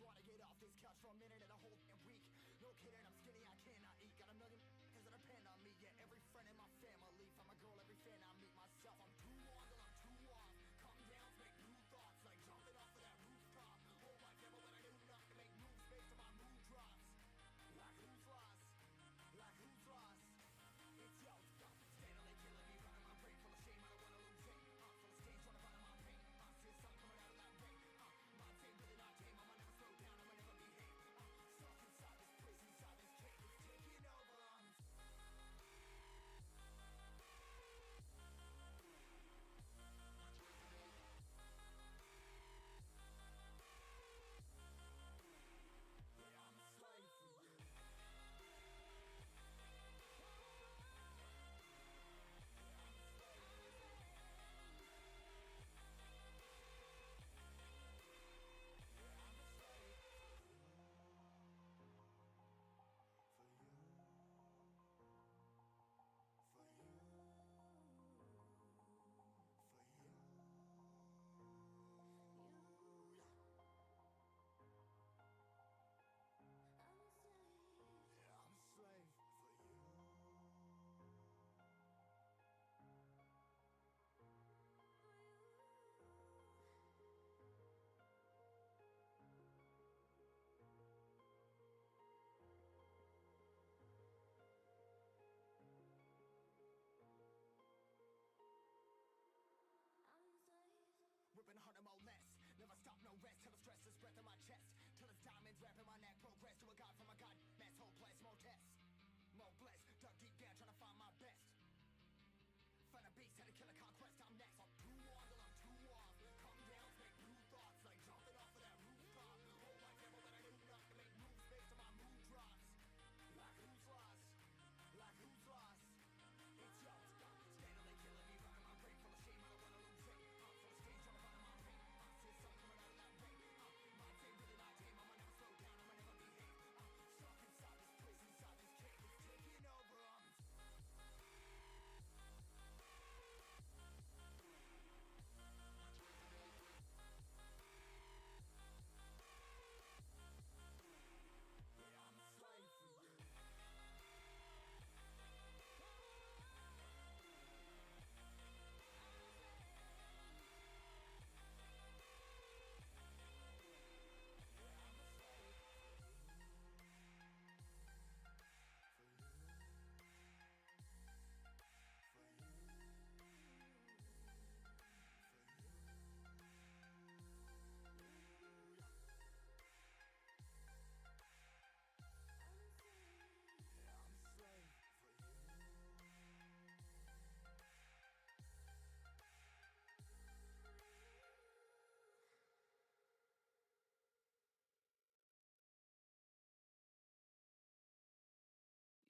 just wanna get off this couch for a minute and a whole damn week. No kidding, I'm skinny, I cannot eat. Got a million cause that depend on me. Yeah, every friend in my family. From a girl, every fan I meet myself. I'm too on till I'm too off. Come down, make new thoughts. Like jumping off of that rooftop. Whole life never when I do nothing to make moves based on my mood drops. Like who's lost? Like who's lost? It's yo, steadily killing me, running my brain full of shame. I don't wanna lose it. Full of stage, trying to find my pain. See the sun coming out of that rain. My team really not tame. I'ma never slow down. I'ma never behave. Stuck inside this place, inside this cave. It's taking over. Yeah, I'm a slave for you. Ripping harder, more less. Never stop, no rest. Till the stress is breath in my chest. Till it's diamonds wrapping my neck. Progress to a god from a god. Mass hopeless, more tests. More blessed. Dug deep down, trying to find my best. Find a beast, had to kill a conquest. I'm next. I'm too on till I'm too off. Come down, make new thoughts. Like jumping off of that rooftop. Whole life never when I do nothing to make moves based on my mood drops. Like who's lost? Like who's lost? It's yo, steadily killing me, running my brain full of shame. I don't wanna lose it. Full of stage, trying to find my pain. See the sun coming out of that rain. My team really not tame. I'ma never slow down. I'ma never behave. Stuck inside this place, inside this cave. It's taking over. Yeah, I'm a slave for you.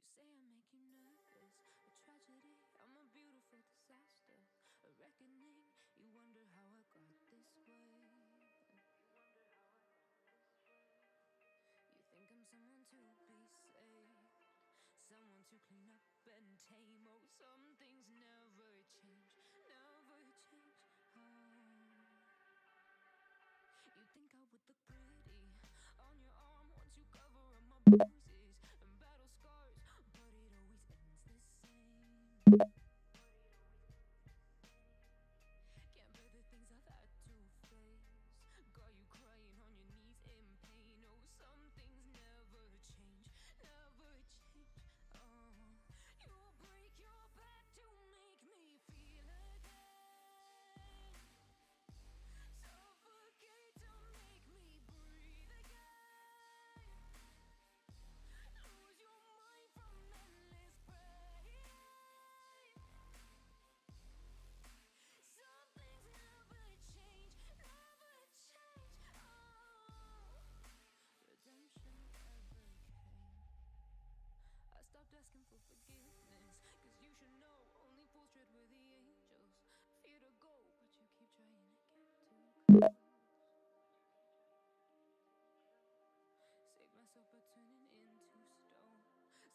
You say I make you nervous, a tragedy, I'm a beautiful disaster, a reckoning, you wonder how I got this way. You think I'm someone to be saved, someone to clean up and tame. Oh, some things never change, never change. Oh, you think I would look pretty on your arm once you cover up my bruises and battle scars, but it always ends the same. Can't bear the things I've had to face, got you crying on your knees in pain. Oh, some things never change, never change. Oh, you break your back to make me feel again, suffocate to make me breathe again, lose your mind from endless pain. Some things never change, never change. Oh, redemption never came. I stopped asking for forgiveness, cause you should know only fools tread where the angels fear to go, but you keep trying to get too close. Save myself by turning into stone,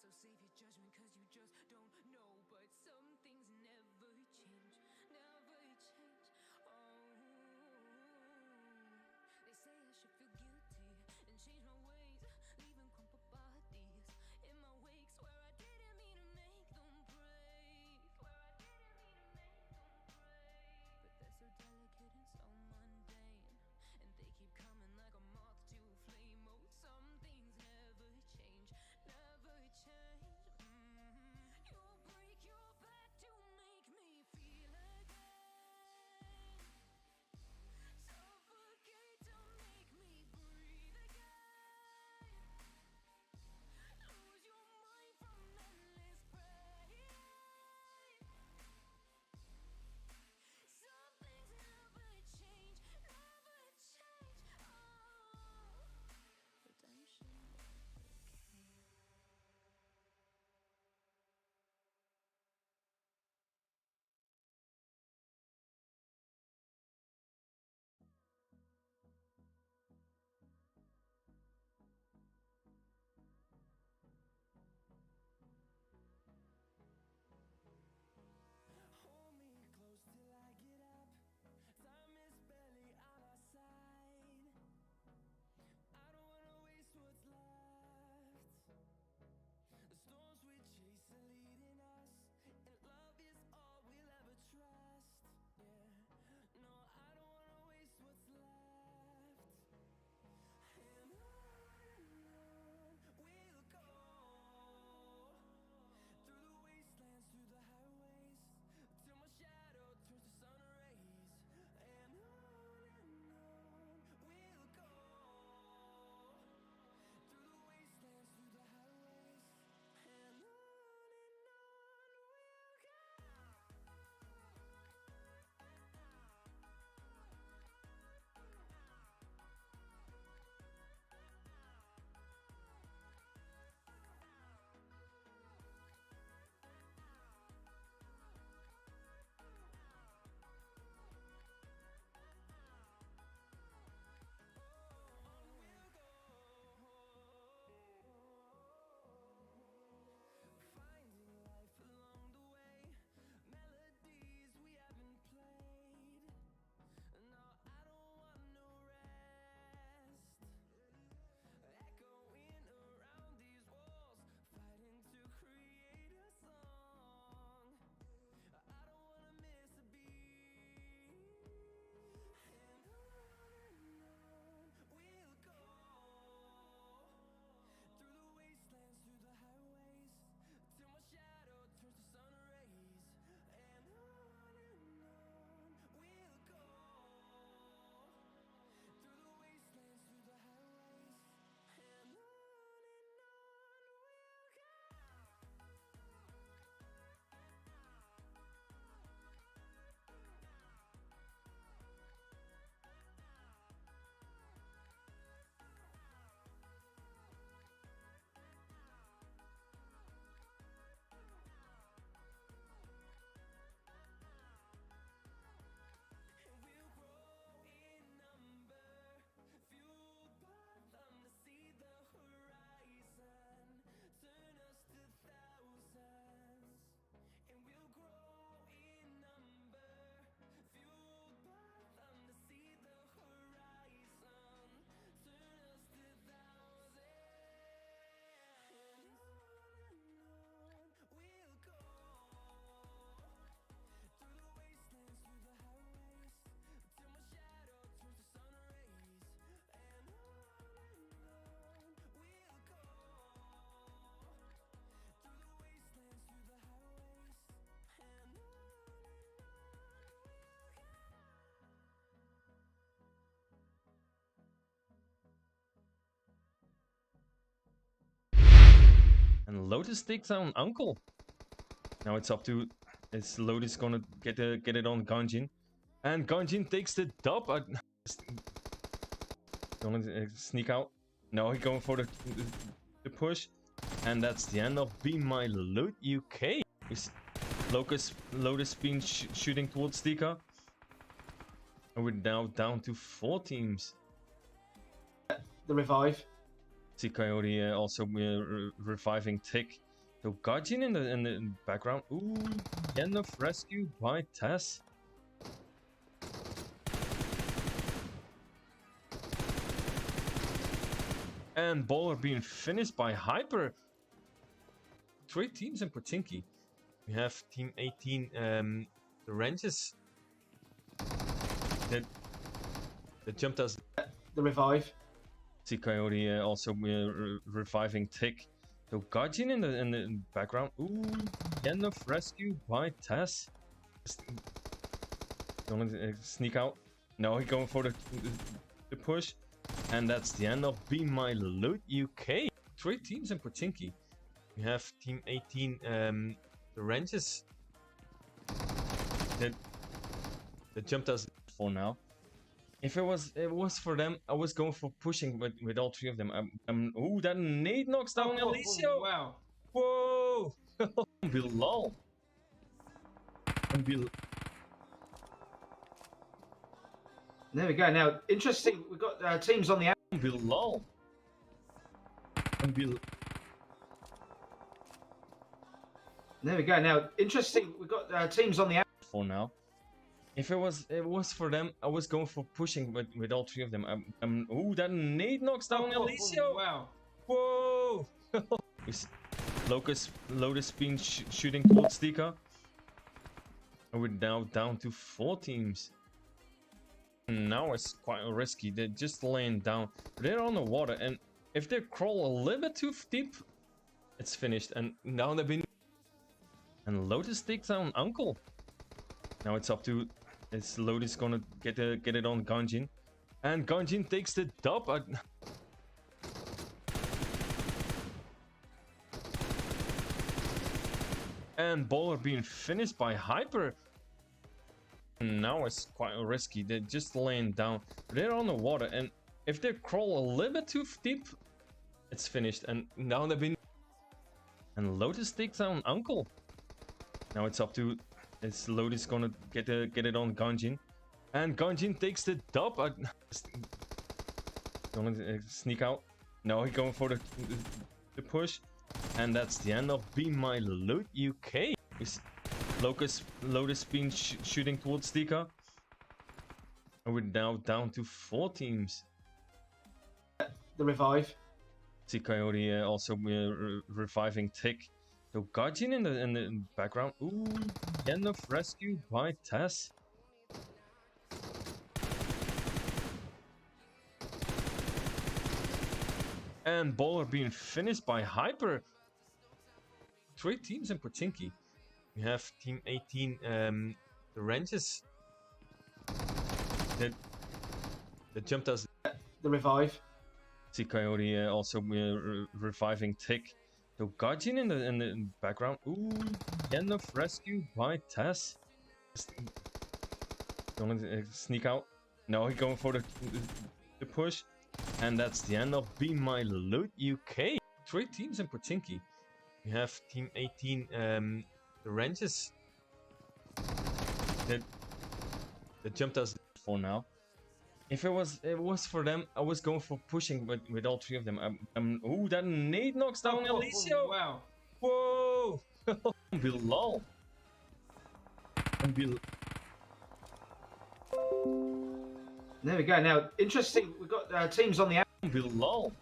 so save your judgment cause you just don't know. But some things never change, never change. Oh, they say I should feel guilty and And Lotus takes down Uncle. Now it's up to... Is Lotus gonna get it on Ganjin? And Ganjin takes the dub. Gonna sneak out. No, he's going for the push. And that's the end of Be My Loot UK. Is Lotus been shooting towards Stika. And we're now down to 4 teams. The revive. See Coyote also reviving Tick. So Gajin in the background. Ooh, end of rescue by Tess. And Bowler being finished by Hyper. 3 teams in Pochinki. We have Team 18, the Ranges. That jumped us. The revive. See Coyote also reviving Tick. So Gajin in the background. Ooh, end of rescue by Tess. Gonna sneak out. No, he's going for the push. And that's the end of Be My Loot UK. 3 teams in Pochinki. We have Team 18, the Ranges. That jumped us for now. If it was for them, I was going for pushing with all 3 of them. Ooh, that nade knocks down Alicio. Wow. Whoa! Bilal. There we go. Now, interesting. We've got teams on the out. Bilal. There we go. Now, interesting. We've got teams on the out. For now. If it was for them, I was going for pushing with all 3 of them. Ooh, that nade knocks down Alicio. Wow. Whoa! Is Lotus been shooting towards Stika. And we're now down to 4 teams. Now it's quite risky. They're just laying down. They're on the water, and if they crawl a little bit too deep, it's finished. And now they've been. And Lotus takes down Uncle. Now it's up to. Is Lotus gonna get it on Ganjin? And Ganjin takes the dub. And Bowler being finished by Hyper. Now it's quite risky. They're just laying down. They're on the water, and if they crawl a little bit too deep, it's finished. And now they've been. And Lotus takes down Uncle. Now it's up to. Is Lotus gonna get it on Ganjin? And Ganjin takes the dub. Gonna sneak out. No, he's going for the push. And that's the end of Be My Loot UK. Is Lotus been shooting towards Stika. And we're now down to 4 teams. The revive. See Coyote also reviving Tick. So Gajin in the background. Ooh, end of rescue by Tess. And Bowler being finished by Hyper. 3 teams in Pochinki. We have Team 18, the Ranges. That jumped us. The revive. See Coyote also reviving Tick. So Gajin in the background. Ooh, end of rescue by Tess. Gonna sneak out. No, he's going for the push. And that's the end of Be My Loot UK. 3 teams in Pochinki. We have Team 18, the Ranges. That jumped us for now. If it was for them, I was going for pushing with all 3 of them. Ooh, that nade knocks down Alicio. Wow. Whoa! Bilal. There we go. Now, interesting. We've got teams on the out. Bilal.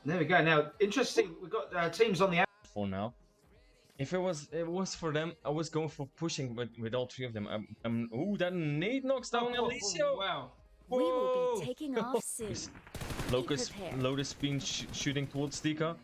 There we go. Now, interesting. We've got teams on the out. For now. If it was for them, I was going for pushing with all 3 of them. Ooh, that nade knocks down Alicio. Wow. We will Whoa! be taking off soon. Is Be prepared. Lotus been shooting towards Stika.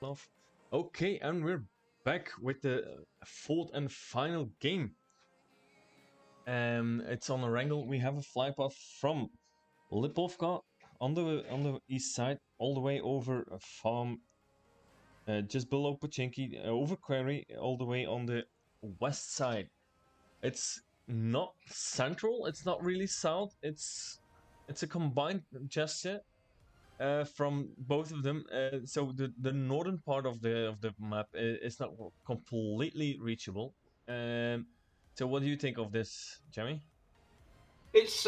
Love. Okay, and we're back with the fourth and final game. It's on a wrangle. We have a flight path from Lipovka on the east side, all the way over a farm just below Pochinki, over Quarry, all the way on the west side. It's not central. It's not really south. It's a combined gesture from both of them. So the northern part of the map is not completely reachable. So what do you think of this, Jamie? It's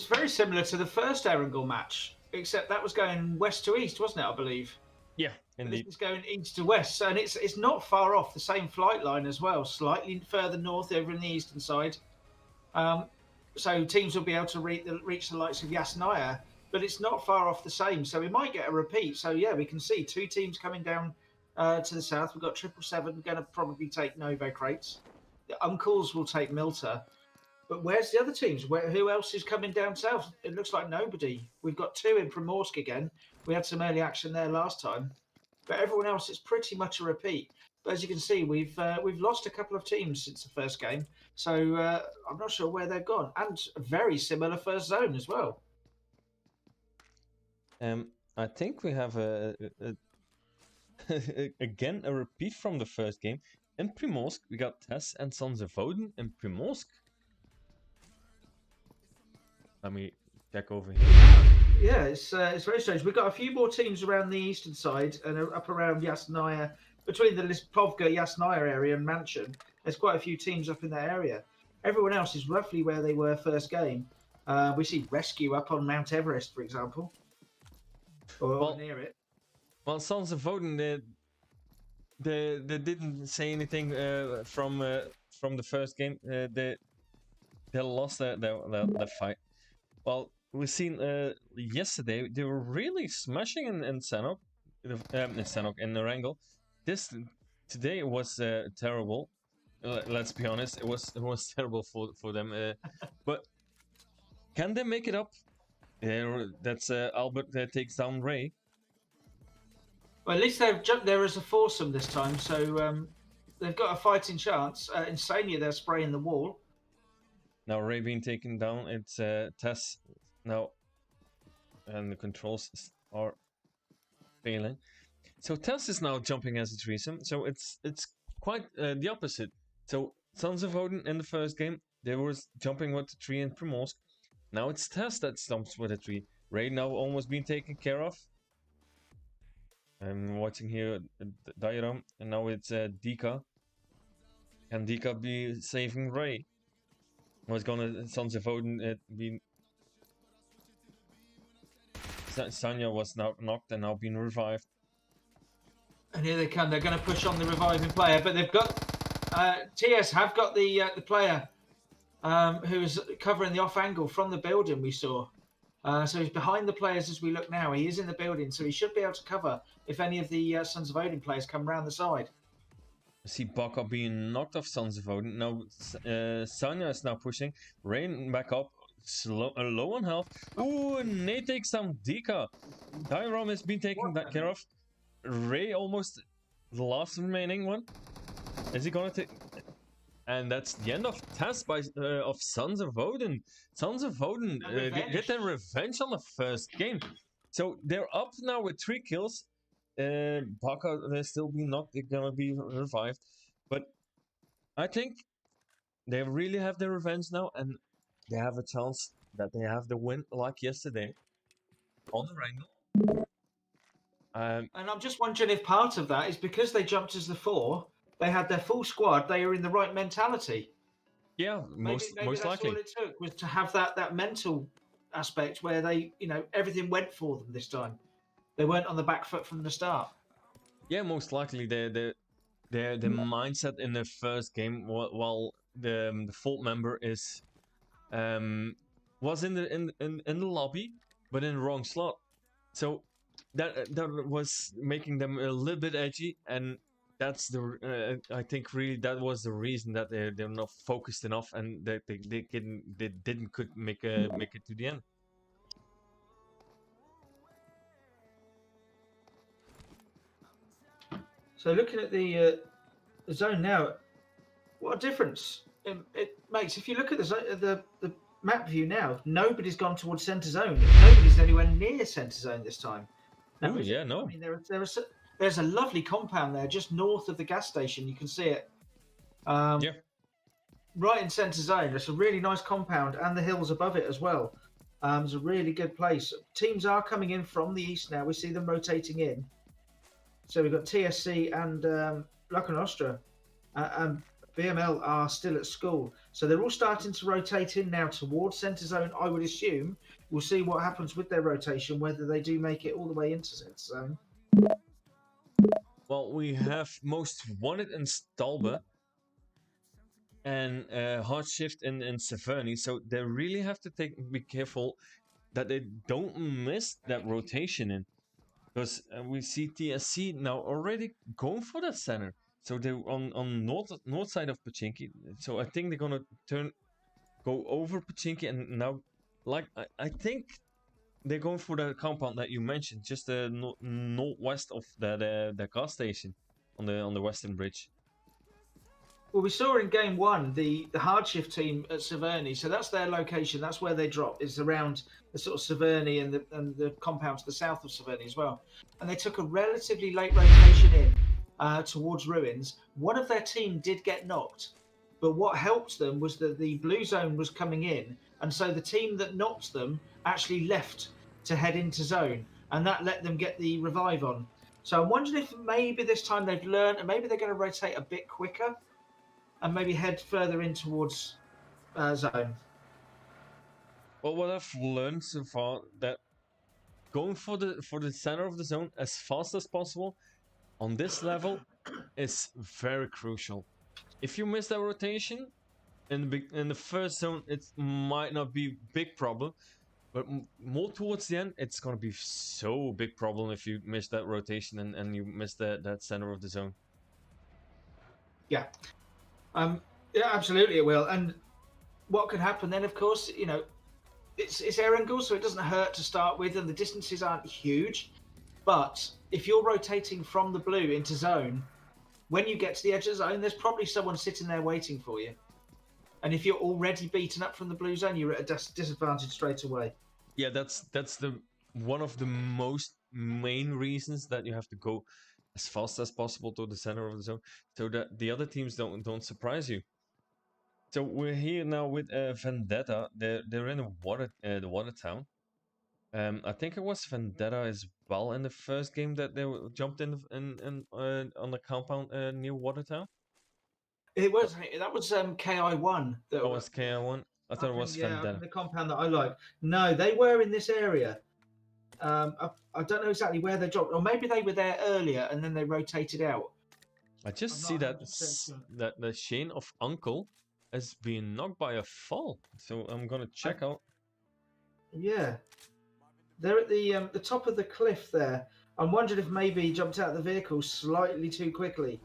very similar to the first Erangel match, except that was going west to east, wasn't it? I believe. Yeah, And this indeed. is going east to west, and it's not far off the same flight line as well, slightly further north over in the eastern side. So teams will be able to reach the likes of Yasnaya, but it's not far off the same. So we might get a repeat. So yeah, we can see two teams coming down to the south. We've got 777 going to probably take Novo crates. The Uncles will take Milta. But where's the other teams? Who else is coming down south? It looks like nobody. We've got two in Primorsk again. We had some early action there last time, but everyone else is pretty much a repeat. But as you can see, we've lost a couple of teams since the first game, so I'm not sure where they've gone. And a very similar first zone as well. I think we have again a repeat from the first game. In Primorsk, we got Tess and Sons of Odin in Primorsk. Let me check over here. Yeah, it's very strange. We've got a few more teams around the eastern side and up around Yasnaya, between the Lispovka Yasnaya area and Mansion. There's quite a few teams up in that area. Everyone else is roughly where they were first game. We see Rescue up on Mount Everest, for example, or near it. Well, Sons of Odin, they didn't say anything from the first game. They lost their fight. Well, we've seen yesterday they were really smashing in Sanok, in the Wrangle. Today was terrible. Let's be honest, it was terrible for them. But can they make it up? That's Albert that takes down Ray. Well, at least they've jumped there as a foursome this time, so they've got a fighting chance. Insania, they're spraying the wall. Now Ray being taken down, it's Tess now, and the controls are failing. So Tess is now jumping as a threesome, so it's quite the opposite. So Sons of Odin in the first game, they were jumping with the tree in Primorsk. Now it's Tess that stumps with a tree. Ray now almost being taken care of. I'm watching here the diagram, and now it's Dika. Can Dika be saving Ray? Was gonna Sons of Odin be? Sanya was now knocked and now being revived. And here they come. They're going to push on the reviving player, but they've got TS have got the player who is covering the off angle from the building we saw. So he's behind the players as we look now. He is in the building, so he should be able to cover if any of the Sons of Odin players come round the side. I see Baka being knocked off Sons of Odin. Now Sanya is now pushing. Rain back up. Low on health. Ooh, and Nate takes down Dika. Dairom has been taken care of. Ray almost the last remaining one. Is he gonna take? And that's the end of Tess of Sons of Odin. Sons of Odin get their revenge on the first game. So they're up now with 3 kills. Baka, they're still being knocked. They're gonna be revived. But I think they really have their revenge now, and they have a chance that they have the win like yesterday on the Wrangle. And I'm just wondering if part of that is because they jumped as the 4, they had their full squad, they were in the right mentality. Yeah, maybe most that's likely. all it took, was to have that mental aspect where they, everything went for them this time. They weren't on the back foot from the start. Yeah, most likely the mindset in the first game, while the Fault member was in the lobby, but in the wrong slot. So that was making them a little bit edgy, and that's I think really that was the reason that they're not focused enough, and that they could make it to the end. So looking at the zone now, what a difference it makes. If you look at the map view now, nobody's gone towards centre zone. Nobody's anywhere near centre zone this time. Now, Oh yeah, I no. mean, there's a lovely compound there just north of the gas station. You can see it. Yeah. Right in centre zone. It's a really nice compound, and the hills above it as well. It's a really good place. Teams are coming in from the east now. We see them rotating in. So we've got TSC and Luck and Ostra, and BML are still at school. So they're all starting to rotate in now towards centre zone. I would assume we'll see what happens with their rotation, whether they do make it all the way into centre zone. Well, we have most wanted in Stalbe and hard shift in Severny, so they really have to be careful that they don't miss that rotation in, because we see TSC now already going for that center. So they're on north side of Pachinki. So I think they're gonna go over Pachinki, and now, like I think they're going for the compound that you mentioned, just the northwest of the gas station on the western bridge. Well, we saw in game one the hard shift team at Severny, so that's their location. That's where they drop. Is around the sort of Severny and the compound to the south of Severny as well. And they took a relatively late rotation in towards ruins. One of their team did get knocked, but what helped them was that the blue zone was coming in, and so the team that knocked them actually left to head into zone, and that let them get the revive on. So I'm wondering if maybe this time they've learned, and maybe they're going to rotate a bit quicker and maybe head further in towards zone. Well, what I've learned so far, that going for the center of the zone as fast as possible on this level is very crucial. If you miss that rotation in the first zone, it might not be big problem, but more towards the end, it's gonna be so big problem if you miss that rotation and you miss that center of the zone. Yeah. Yeah, absolutely it will. And what can happen then, of course, it's Erangel, so it doesn't hurt to start with, and the distances aren't huge. But if you're rotating from the blue into zone, when you get to the edge of the zone, there's probably someone sitting there waiting for you. And if you're already beaten up from the blue zone, you're at a disadvantage straight away. Yeah, that's the one of the most main reasons that you have to go as fast as possible to the center of the zone, so that the other teams don't surprise you. So we're here now with Vendetta. They're in the water town. I think it was Vendetta as well in the first game that they jumped in on the compound near Watertown. That was KI1. That was KI1. I thought it was Vendetta. the compound that I like. No, they were in this area. I don't know exactly where they dropped, or maybe they were there earlier and then they rotated out. I just see that the Shane of Uncle is being knocked by a fall, so I'm gonna check out. Yeah, they're at the top of the cliff there. I'm wondering if maybe he jumped out of the vehicle slightly too quickly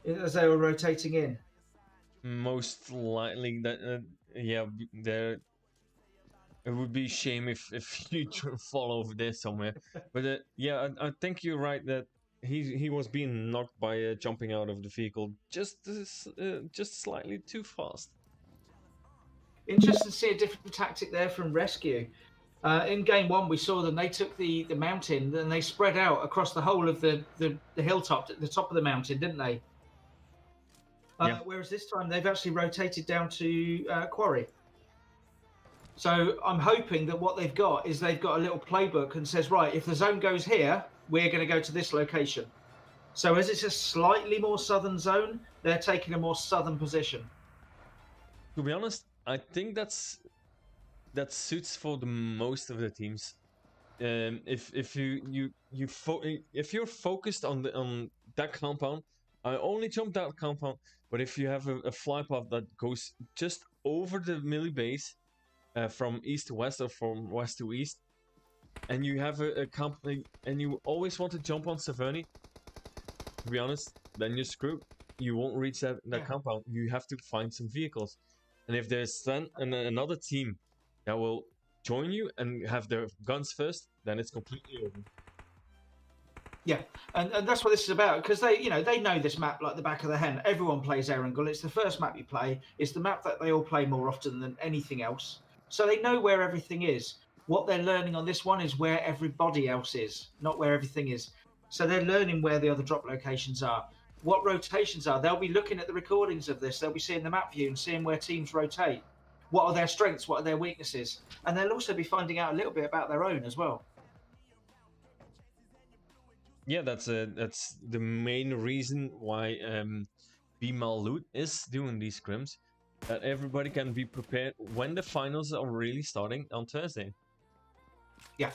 as they were rotating in. Most likely that yeah, there. It would be a shame if you fall over there somewhere. But yeah, I think you're right that he was being knocked by jumping out of the vehicle just slightly too fast. Interesting to see a different tactic there from Rescue. In game one, we saw them. They took the mountain and they spread out across the whole of the hilltop, the top of the mountain, didn't they? Yeah. Whereas this time they've actually rotated down to Quarry. So I'm hoping that what they've got is they've got a little playbook and says, right, if the zone goes here, we're going to go to this location. So as it's a slightly more southern zone, they're taking a more southern position. To be honest, I think that suits for the most of the teams. If you're focused on that compound, I only jump that compound. But if you have a fly path that goes just over the melee base, from east to west or from west to east, and you have a company and you always want to jump on Severny, to be honest, then you're screwed. You won't reach that compound. You have to find some vehicles, and if there's then another team that will join you and have their guns first, then it's completely over. Yeah, and that's what this is about, because they know this map like the back of their hand. Everyone plays Erangel. It's the first map you play. It's the map that they all play more often than anything else. So they know where everything is. What they're learning on this one is where everybody else is, not where everything is. So they're learning where the other drop locations are, what rotations are. They'll be looking at the recordings of this. They'll be seeing the map view and seeing where teams rotate. What are their strengths? What are their weaknesses? And they'll also be finding out a little bit about their own as well. Yeah, that's the main reason why Be Loot is doing these scrims, that everybody can be prepared when the finals are really starting on Thursday. Yeah.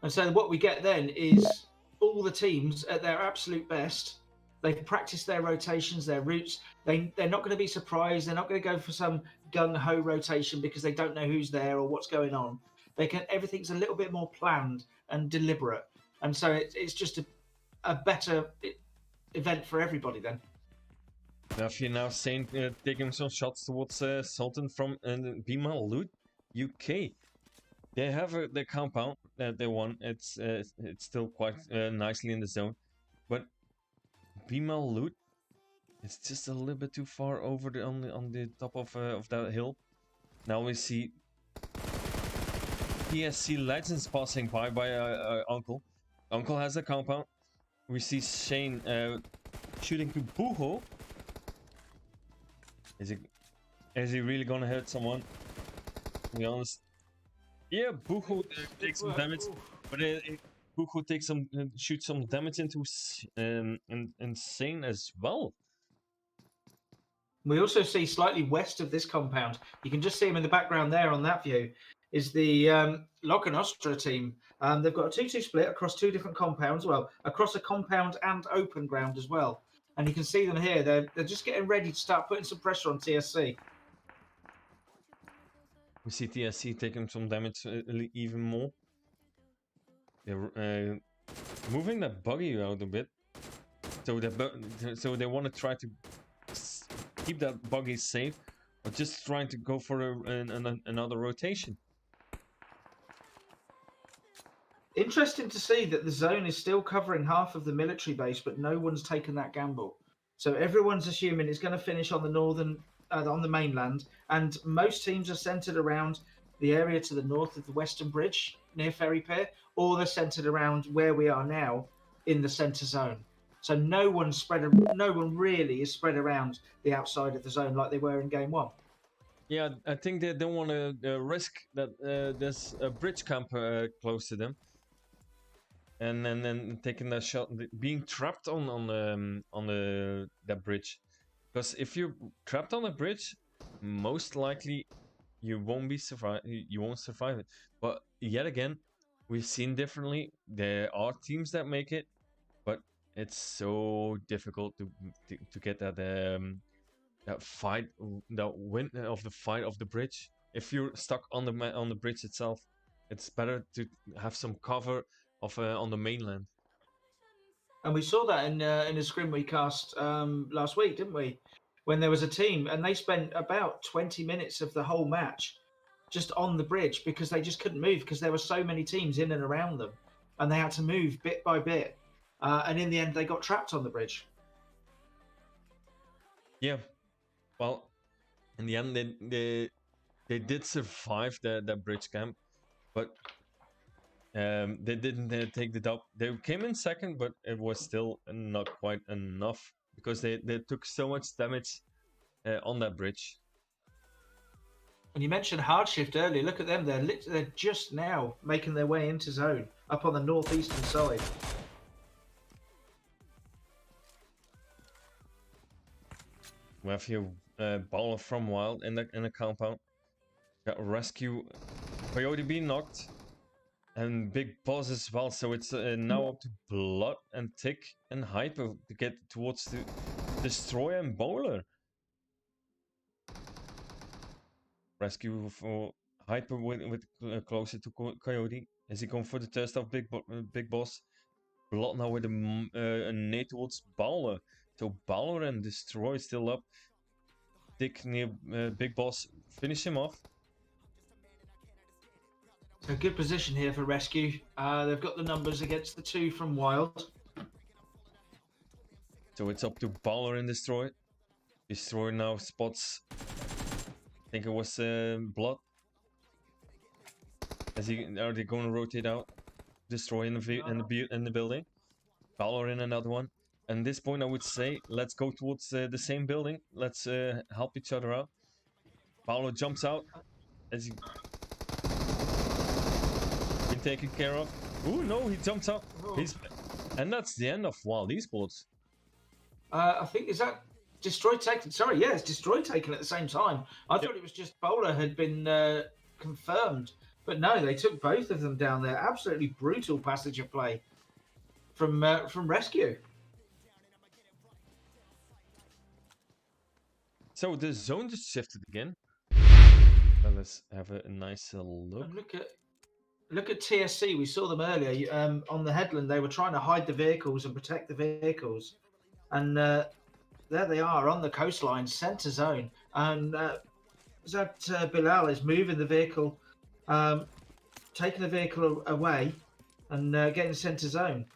And so what we get then is all the teams at their absolute best. They've practiced their rotations, their routes. They're not going to be surprised. They're not going to go for some gung-ho rotation because they don't know who's there or what's going on. Everything's a little bit more planned and deliberate. And so it's just a better event for everybody then. Now, if you're now saying taking some shots towards Sultan from Bima Loot UK, they have the compound that they won. It's still quite nicely in the zone, but Bima Loot, it's just a little bit too far over on the top of that hill. Now we see PSC Legends passing by Uncle. Uncle has a compound. We see Shane shooting to Buho. Is he really gonna hurt someone? To be honest. Yeah, Buho takes some damage, but Buho takes shoots some damage into Insane as well. We also see slightly west of this compound. You can just see him in the background there on that view. Is the Logan Ostra team. They've got a 2-2 split across two different compounds. Well, across a compound and open ground as well. And you can see them here. They're just getting ready to start putting some pressure on TSC. We see TSC taking some damage even more. They're moving that buggy out a bit. So they want to try to keep that buggy safe, or just trying to go for another rotation. Interesting to see that the zone is still covering half of the military base, but no one's taken that gamble. So everyone's assuming it's going to finish on the on the mainland, and most teams are centered around the area to the north of the Western Bridge near Ferry Pier, or they're centered around where we are now in the center zone. So no one really is spread around the outside of the zone like they were in game one. Yeah, I think they don't want to risk that there's a bridge camp close to them, and then taking that shot, being trapped on that bridge. Because if you're trapped on a bridge, most likely you won't survive it. But yet again, we've seen differently. There are teams that make it, but it's so difficult to get that win of the fight of the bridge. If you're stuck on the bridge itself, it's better to have some cover of on the mainland. And we saw that in a scrim we cast last week, didn't we? When there was a team and they spent about 20 minutes of the whole match just on the bridge because they just couldn't move because there were so many teams in and around them, and they had to move bit by bit. And in the end, they got trapped on the bridge. Yeah, well, in the end, they did survive that bridge camp, but they didn't take the dub. They came in second, but it was still not quite enough because they took so much damage on that bridge. And you mentioned hard shift earlier. Look at them; they're just now making their way into zone up on the northeastern side. We have here Baller from Wild in the compound. Got rescue Coyote being knocked, and Big Boss as well. So it's now up to Blood and Tick and Hyper to get towards the Destroyer and Bowler. Rescue for Hyper with closer to Coyote. Is he going for the test of Big Boss? Blood now with a nade towards Bowler. So Bowler and Destroy still up. Tick near Big Boss. Finish him off. So good position here for rescue. They've got the numbers against the 2 from Wild. So it's up to Baller and Destroy. Destroy now spots. I think it was Blood. Are they going to rotate out? Destroy in the building. Baller in another one. And at this point, I would say let's go towards the same building. Let's help each other out. Baller jumps out as he been taken care of. Ooh, no, he jumps out. And that's the end of Wild Esports. I think, is that Destroy taken? Sorry, yeah, it's Destroy taken at the same time. I thought it was just Bowler had been confirmed. But no, they took both of them down there. Absolutely brutal passage of play from Rescue. So the zone just shifted again. Let's have a nice look. And look at TSC. We saw them earlier on the headland. They were trying to hide the vehicles and protect the vehicles, and there they are on the coastline, centre zone. And Zat Bilal is moving the vehicle, taking the vehicle away, and getting centre zone.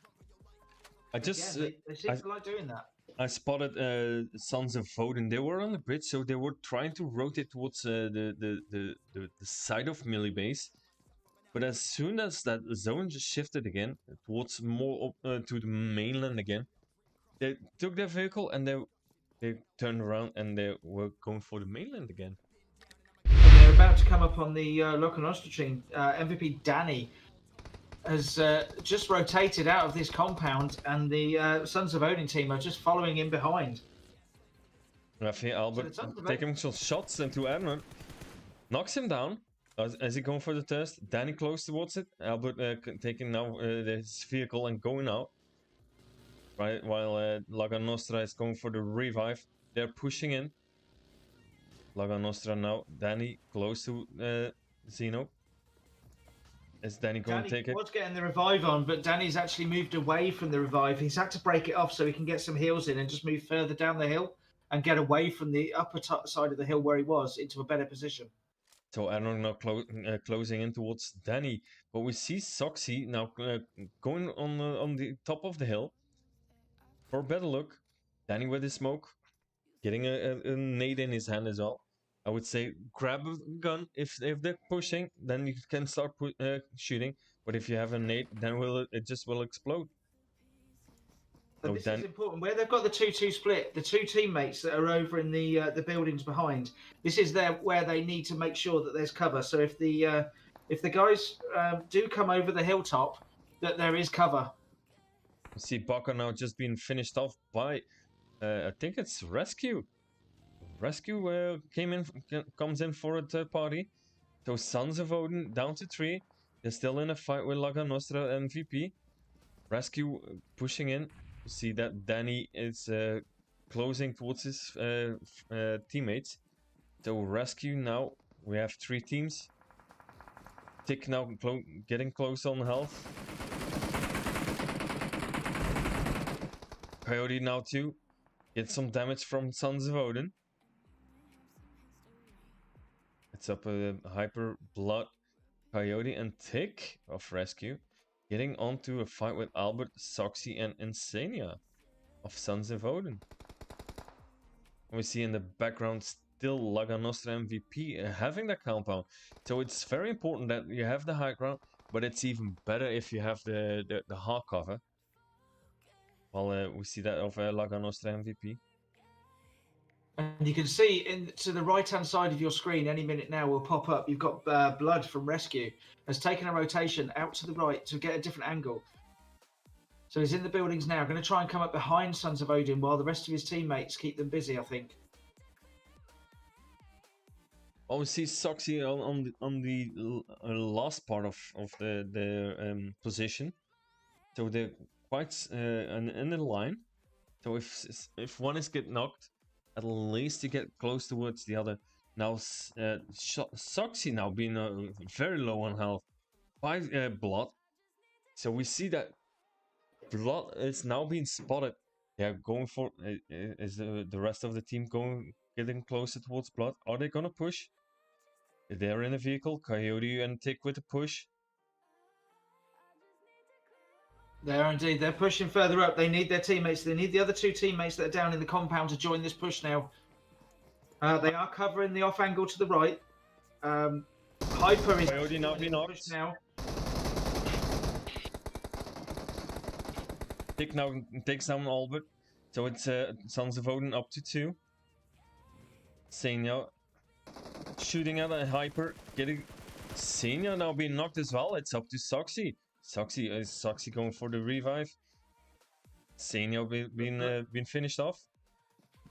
They seem to like doing that. I spotted Sons of Odin. They were on the bridge, so they were trying to rotate towards the side of Millie base. But as soon as that zone just shifted again towards more to the mainland again, they took their vehicle and they turned around and they were going for the mainland again. And they're about to come up on the Lock and Ostracine. MVP Danny has just rotated out of this compound, and the Sons of Odin team are just following in behind. Rafi Albert taking some shots into Arnold, knocks him down. As he going for the test, Danny close towards it. Albert taking now his vehicle and going out. Right, while Laga Nostra is going for the revive. They're pushing in. Laga Nostra now. Danny close to Zeno. Is Danny going to take it? Danny was getting the revive on, but Danny's actually moved away from the revive. He's had to break it off so he can get some heals in and just move further down the hill and get away from the upper side of the hill where he was into a better position. So Aaron now closing in towards Danny, but we see Soxy now going on the top of the hill for a better look. Danny with his smoke, getting a nade in his hand as well. I would say grab a gun if they're pushing, then you can start shooting. But if you have a nade, then it just will explode. But this is important. Where they've got the 2-2 split, the two teammates that are over in the buildings behind, this is where they need to make sure that there's cover. So if the guys do come over the hilltop, that there is cover. You see Baka now just being finished off by, I think it's Rescue. Rescue comes in for a third party. So Sons of Odin down to 3. They're still in a fight with Laga Nostra MVP. Rescue pushing in. You see that Danny is closing towards his teammates. So Rescue now, we have 3 teams. Tick now getting close on health. Coyote now too. Get some damage from Sons of Odin. It's up a Hyper Blood, Coyote and Tick of Rescue. Getting onto a fight with Albert, Soxy and Insania of Sons of Odin. We see in the background still Laga Nostra MVP having that compound. So it's very important that you have the high ground, but it's even better if you have the hard cover. Well, we see that of Laga Nostra MVP. And you can see to the right-hand side of your screen, any minute now will pop up. You've got Blood from Rescue has taken a rotation out to the right to get a different angle. So he's in the buildings now, going to try and come up behind Sons of Odin while the rest of his teammates keep them busy, I think. Oh, we see Soxy on the last part of the position. So they're quite in the line. So if one is get knocked, at least you get close towards the other. Now, Soxy now being very low on health by Blood. So we see that Blood is now being spotted. They're going for... is the rest of the team getting closer towards Blood? Are they gonna push? They're in a vehicle. Coyote and Tick with a push. They are indeed. They're pushing further up. They need their teammates. They need the other two teammates that are down in the compound to join this push now. They are covering the off angle to the right. Hyper is Coyote now being joining the push knocked. now. Tick now takes down Albert. So it's Sons of Odin up to 2. Senya shooting at a Hyper. Getting Senya now being knocked as well. It's up to Soxy. Soxy going for the revive. Senya been finished off.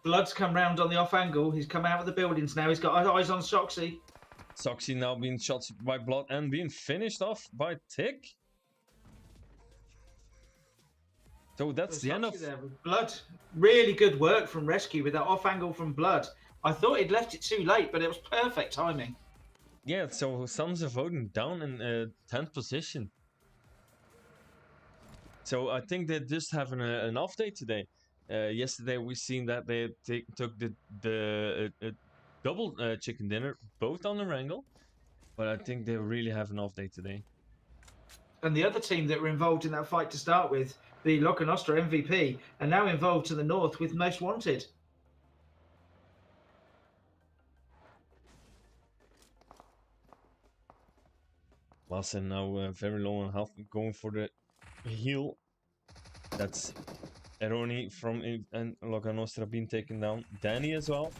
Blood's come round on the off angle. He's come out of the buildings now. He's got eyes on Soxy. Soxy now being shot by Blood and being finished off by Tick. So that's the end of... There with Blood. Really good work from Rescue with that off angle from Blood. I thought he'd left it too late, but it was perfect timing. Yeah, so Sons of Odin down in 10th position. So I think they're just having an off day today. Yesterday we seen that they took the double chicken dinner, both on the wrangle. But I think they really have an off day today. And the other team that were involved in that fight to start with, the Loca Nostra MVP, are now involved to the north with Most Wanted. Larsen now very low on health, going for the heal. That's Eroni from and Loca Nostra being taken down. Danny as well.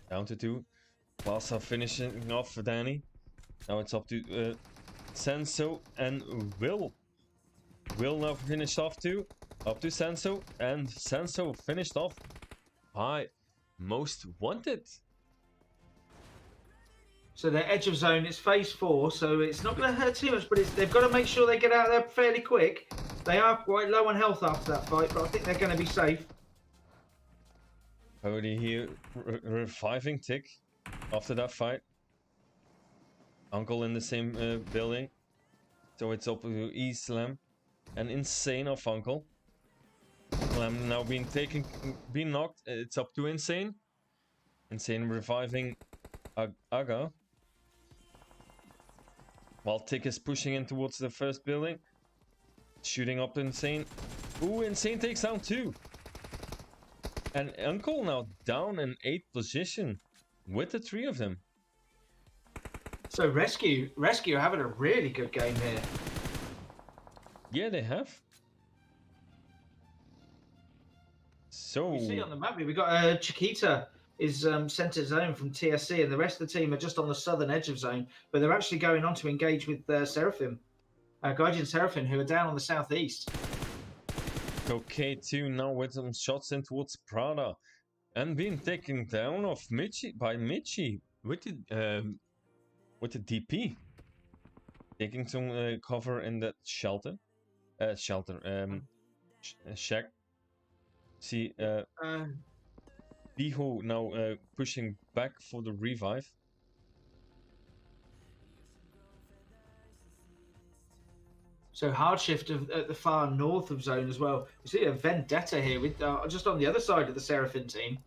Down to 2. Plaza finishing off for Danny. Now it's up to Senso and Will. Will now finished off too. Up to Senso. And Senso finished off by Most Wanted. So their edge of zone is phase 4, so it's not going to hurt too much, but they've got to make sure they get out there fairly quick. They are quite low on health after that fight, but I think they're going to be safe. Already here reviving Tick after that fight. Uncle in the same building. So it's up to E-Slam and Insane off Uncle. Slam now being knocked. It's up to Insane. Insane reviving Aga. While Tick is pushing in towards the first building. Shooting up Insane. Ooh, Insane takes down 2. And Uncle now down in 8th position with the 3 of them. So Rescue are having a really good game here. Yeah, they have. So You see on the map, we've got Chiquita is center zone from TSC, and the rest of the team are just on the southern edge of zone, but they're actually going on to engage with Seraphim, Guardian Seraphim, who are down on the southeast. so K2 now with some shots in towards Prada, and being taken down of by Michi with the DP, taking some cover in that shelter, shack. See, Biho now pushing back for the revive. So hard shift at the far north of zone as well. You see a Vendetta here with just on the other side of the Seraphim team.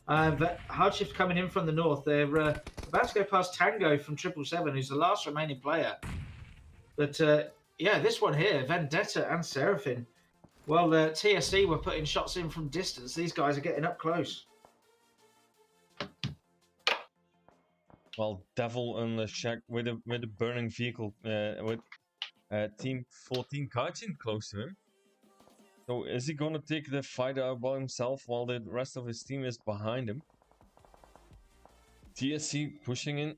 But hard shift coming in from the north. They're about to go past Tango from 777, who's the last remaining player. But yeah, this one here, Vendetta and Seraphim. Well, TSC were putting shots in from distance. These guys are getting up close. While Devil on the shack with a burning vehicle with Team 14 Kajin close to him. So is he gonna take the fight out by himself while the rest of his team is behind him? TSC pushing in,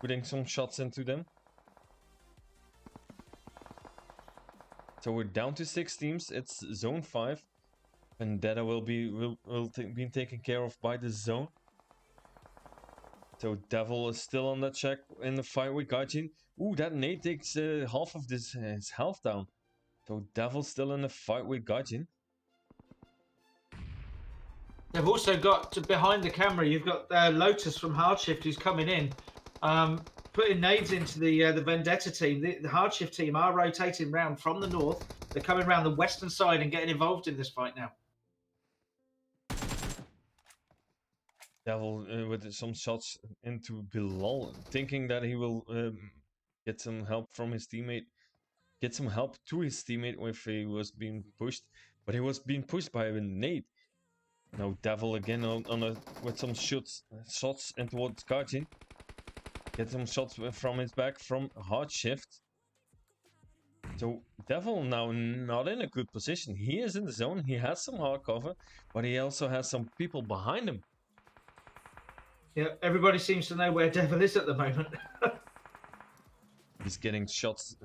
putting some shots into them. So we're down to 6 teams. It's zone 5. Vendetta will be taken care of by the zone. So Devil is still on that check in the fight with Gaijin. Ooh, that nade takes half of his health down. So Devil still in the fight with Gaijin. They've also got behind the camera. You've got Lotus from Hardshift who's coming in, putting nades into the Vendetta team. The Hardshift team are rotating round from the north. They're coming around the western side and getting involved in this fight now. Devil with some shots into Bilal, thinking that he will get some help from his teammate, get some help to his teammate if he was being pushed, but he was being pushed by a nade. Now Devil again with some shots in towards Guardian. Get some shots from his back from hard shift. So Devil now not in a good position. He is in the zone. He has some hard cover, but he also has some people behind him. Yeah, everybody seems to know where Devil is at the moment. He's getting shots.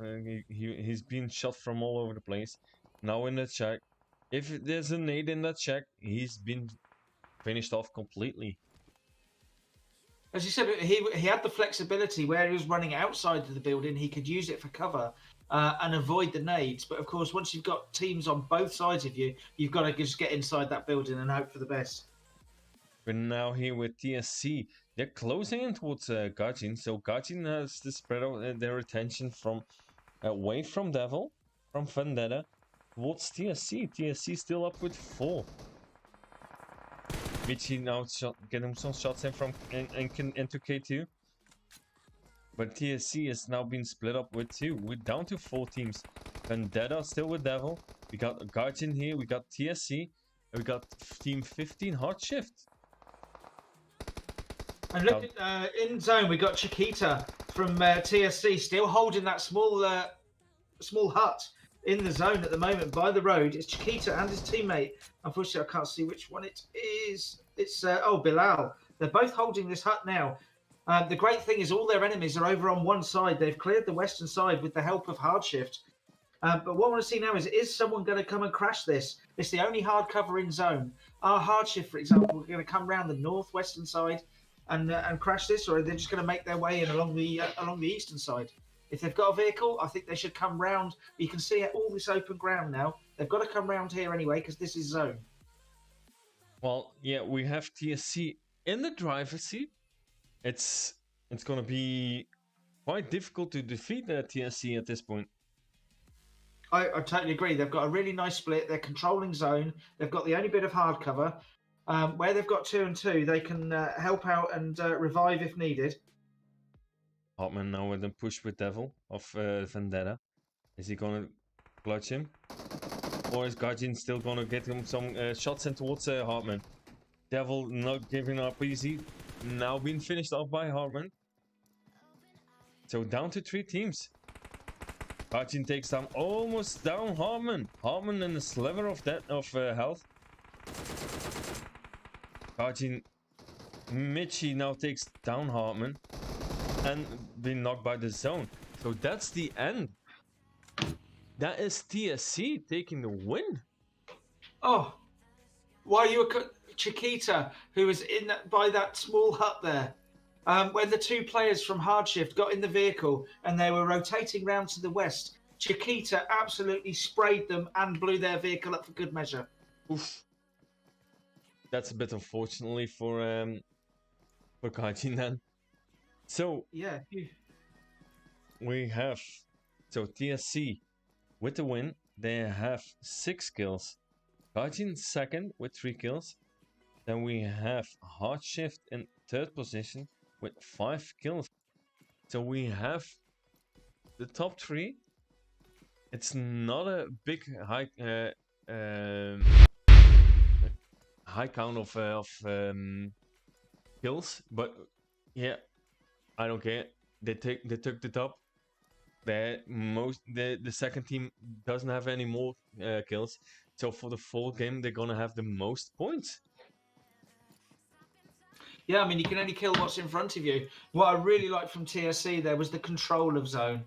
He's being shot from all over the place. Now in the check. If there's a nade in that check, he's been finished off completely. As you said, he had the flexibility where he was running outside of the building. He could use it for cover and avoid the nades. But of course, once you've got teams on both sides of you, you've got to just get inside that building and hope for the best. We're now here with TSC. They're closing in towards Gajin. So Gajin has to spread out their attention from away from Devil, from Vendetta, towards TSC. TSC still up with 4. Michi now getting some shots in from into K2. But TSC is now being split up with 2. We're down to 4 teams. Vendetta still with Devil. We got Guardian here. We got TSC. And we got Team 15 Hard Shift. And look at in zone, we got Chiquita from TSC still holding that small hut in the zone at the moment by the road. It's Chiquita and his teammate. Unfortunately, I can't see which one it is. It's Bilal. They're both holding this hut now. The great thing is all their enemies are over on one side. They've cleared the western side with the help of hard shift. But what I want to see now is someone going to come and crash this? It's the only hard cover in zone. Our hard shift, for example, are going to come around the northwestern side and crash this, or are they just going to make their way in along the eastern side? If they've got a vehicle, I think they should come round. You can see all this open ground now. They've got to come round here anyway because this is zone. Well, yeah, we have TSC in the driver's seat. It's going to be quite difficult to defeat the TSC at this point. I totally agree. They've got a really nice split. They're controlling zone. They've got the only bit of hard cover. Where they've got 2 and 2, they can help out and revive if needed. Hartman now with a push with Devil of Vendetta. Is he going to clutch him? Or is Guardian still going to get him some shots in towards Hartman? Devil not giving up easy. Now being finished off by Hartman. So down to 3 teams. Guardian takes down almost down Hartman. Hartman in a sliver of health. Guardian Michi now takes down Hartman and been knocked by the zone. So that's the end. That is TSC taking the win. Oh, while you were Chiquita, who was by that small hut there, when the 2 players from Hardshift got in the vehicle and they were rotating round to the west, Chiquita absolutely sprayed them and blew their vehicle up for good measure. Oof. That's a bit unfortunately for Kaijin then. So yeah, we have TSC with the win. They have 6 kills. Kaijin second with 3 kills. Then we have Hard Shift in 3rd position with 5 kills. So we have the top 3. It's not a big high count of kills, but yeah, I don't care. They took the top. The second team doesn't have any more kills, so for the full game they're gonna have the most points. Yeah, I mean, you can only kill what's in front of you. What I really liked from TSC there was the control of zone.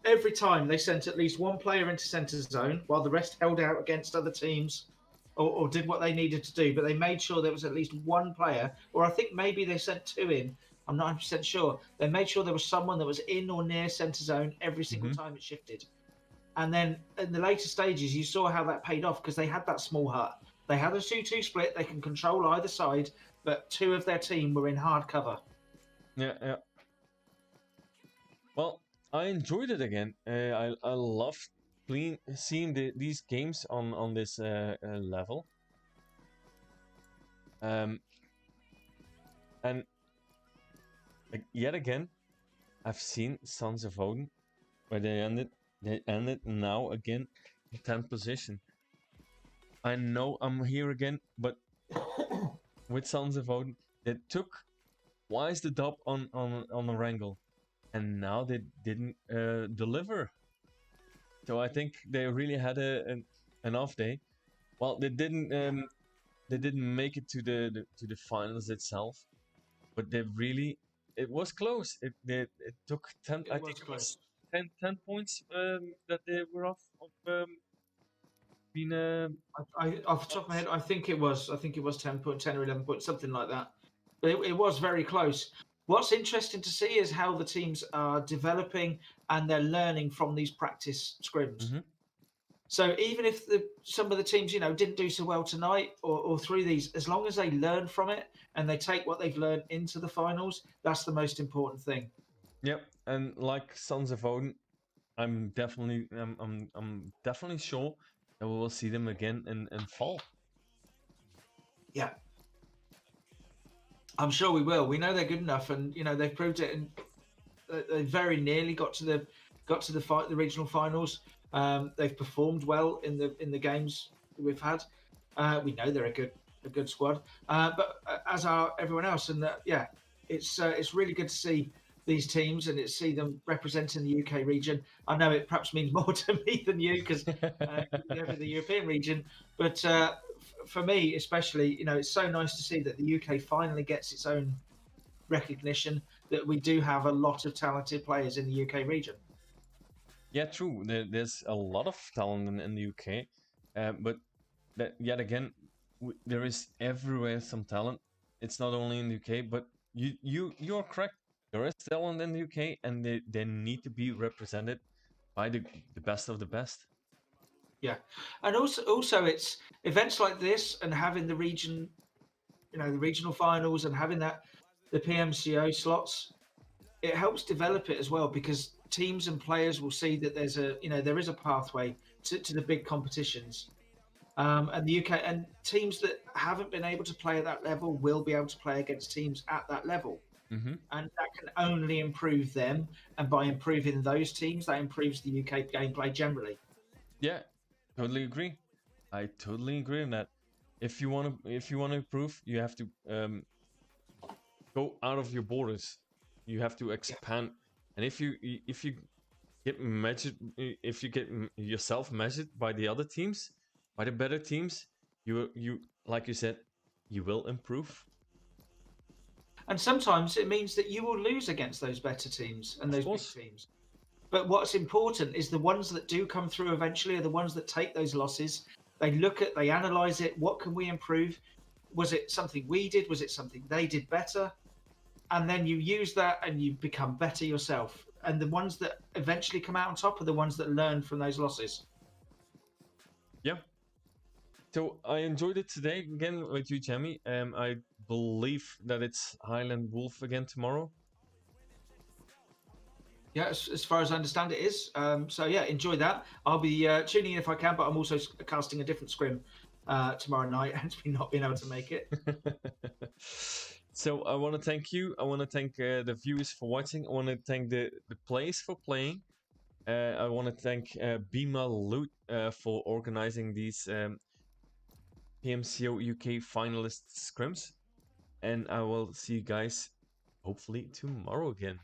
Every time they sent at least 1 player into centre zone while the rest held out against other teams or did what they needed to do. But they made sure there was at least 1 player, or I think maybe they sent 2 in. I'm not 100% sure. They made sure there was someone that was in or near centre zone every single time it shifted. And then in the later stages, you saw how that paid off because they had that small hut. They had a 2-2 split. They can control either side, but 2 of their team were in hard cover. Yeah. Well, I enjoyed it again. I love seeing these games on this level. And yet again, I've seen Sons of Odin But they ended now again in 10th position. I know I'm here again, but with Sons of Odin, they took twice the dub on the Wrangle, and now they didn't deliver. So I think they really had an off day. Well, they didn't make it to the finals itself, but they really, it was close. It took 10. I think it was 10 points that they were off of being Off the top of my head, I think it was 10 or 11 points, something like that. But it was very close. What's interesting to see is how the teams are developing and they're learning from these practice scrims. Mhm. So even if some of the teams, didn't do so well tonight or through these, as long as they learn from it and they take what they've learned into the finals, that's the most important thing. Yep, and like Sons of Odin, I'm definitely sure that we will see them again in fall. Yeah, I'm sure we will. We know they're good enough, and they've proved it. And they very nearly got to the regional finals. They've performed well in the games we've had. We know they're a good squad, but as are everyone else. And yeah, it's really good to see these teams and see them representing the UK region. I know it perhaps means more to me than you because you're over the European region, but for me especially, it's so nice to see that the UK finally gets its own recognition, that we do have a lot of talented players in the UK region. Yeah, true. There's a lot of talent in the UK, but yet again, there is everywhere some talent. It's not only in the UK, but you're correct. There is talent in the UK, and they need to be represented by the best of the best. Yeah, and also it's events like this and having the region, the regional finals and having the PMCO slots, it helps develop it as well because teams and players will see that there is a pathway to the big competitions. And the UK and teams that haven't been able to play at that level will be able to play against teams at that level. Mm-hmm. And that can only improve them. And by improving those teams, that improves the UK gameplay generally. Yeah, totally agree. I totally agree on that. If you want to improve, you have to go out of your borders. You have to expand. And if you get measured, if you get yourself measured by the other teams, by the better teams, you like you said, you will improve. And sometimes it means that you will lose against those better teams and Of those course. big teams. But what's important is the ones that do come through eventually are the ones that take those losses. They analyze it. What can we improve? Was it something we did? Was it something they did better? And then you use that and you become better yourself. And the ones that eventually come out on top are the ones that learn from those losses. Yeah. So I enjoyed it today again with you, Jamie. I believe that it's Highland Wolf again tomorrow. Yeah, as far as I understand, it is. So yeah, enjoy that. I'll be tuning in if I can, but I'm also casting a different scrim tomorrow night, hence me not being able to make it. So I want to thank you. I want to thank the viewers for watching. I want to thank the players for playing. I want to thank Bima Loot for organizing these PMCO UK finalist scrims. And I will see you guys hopefully tomorrow again.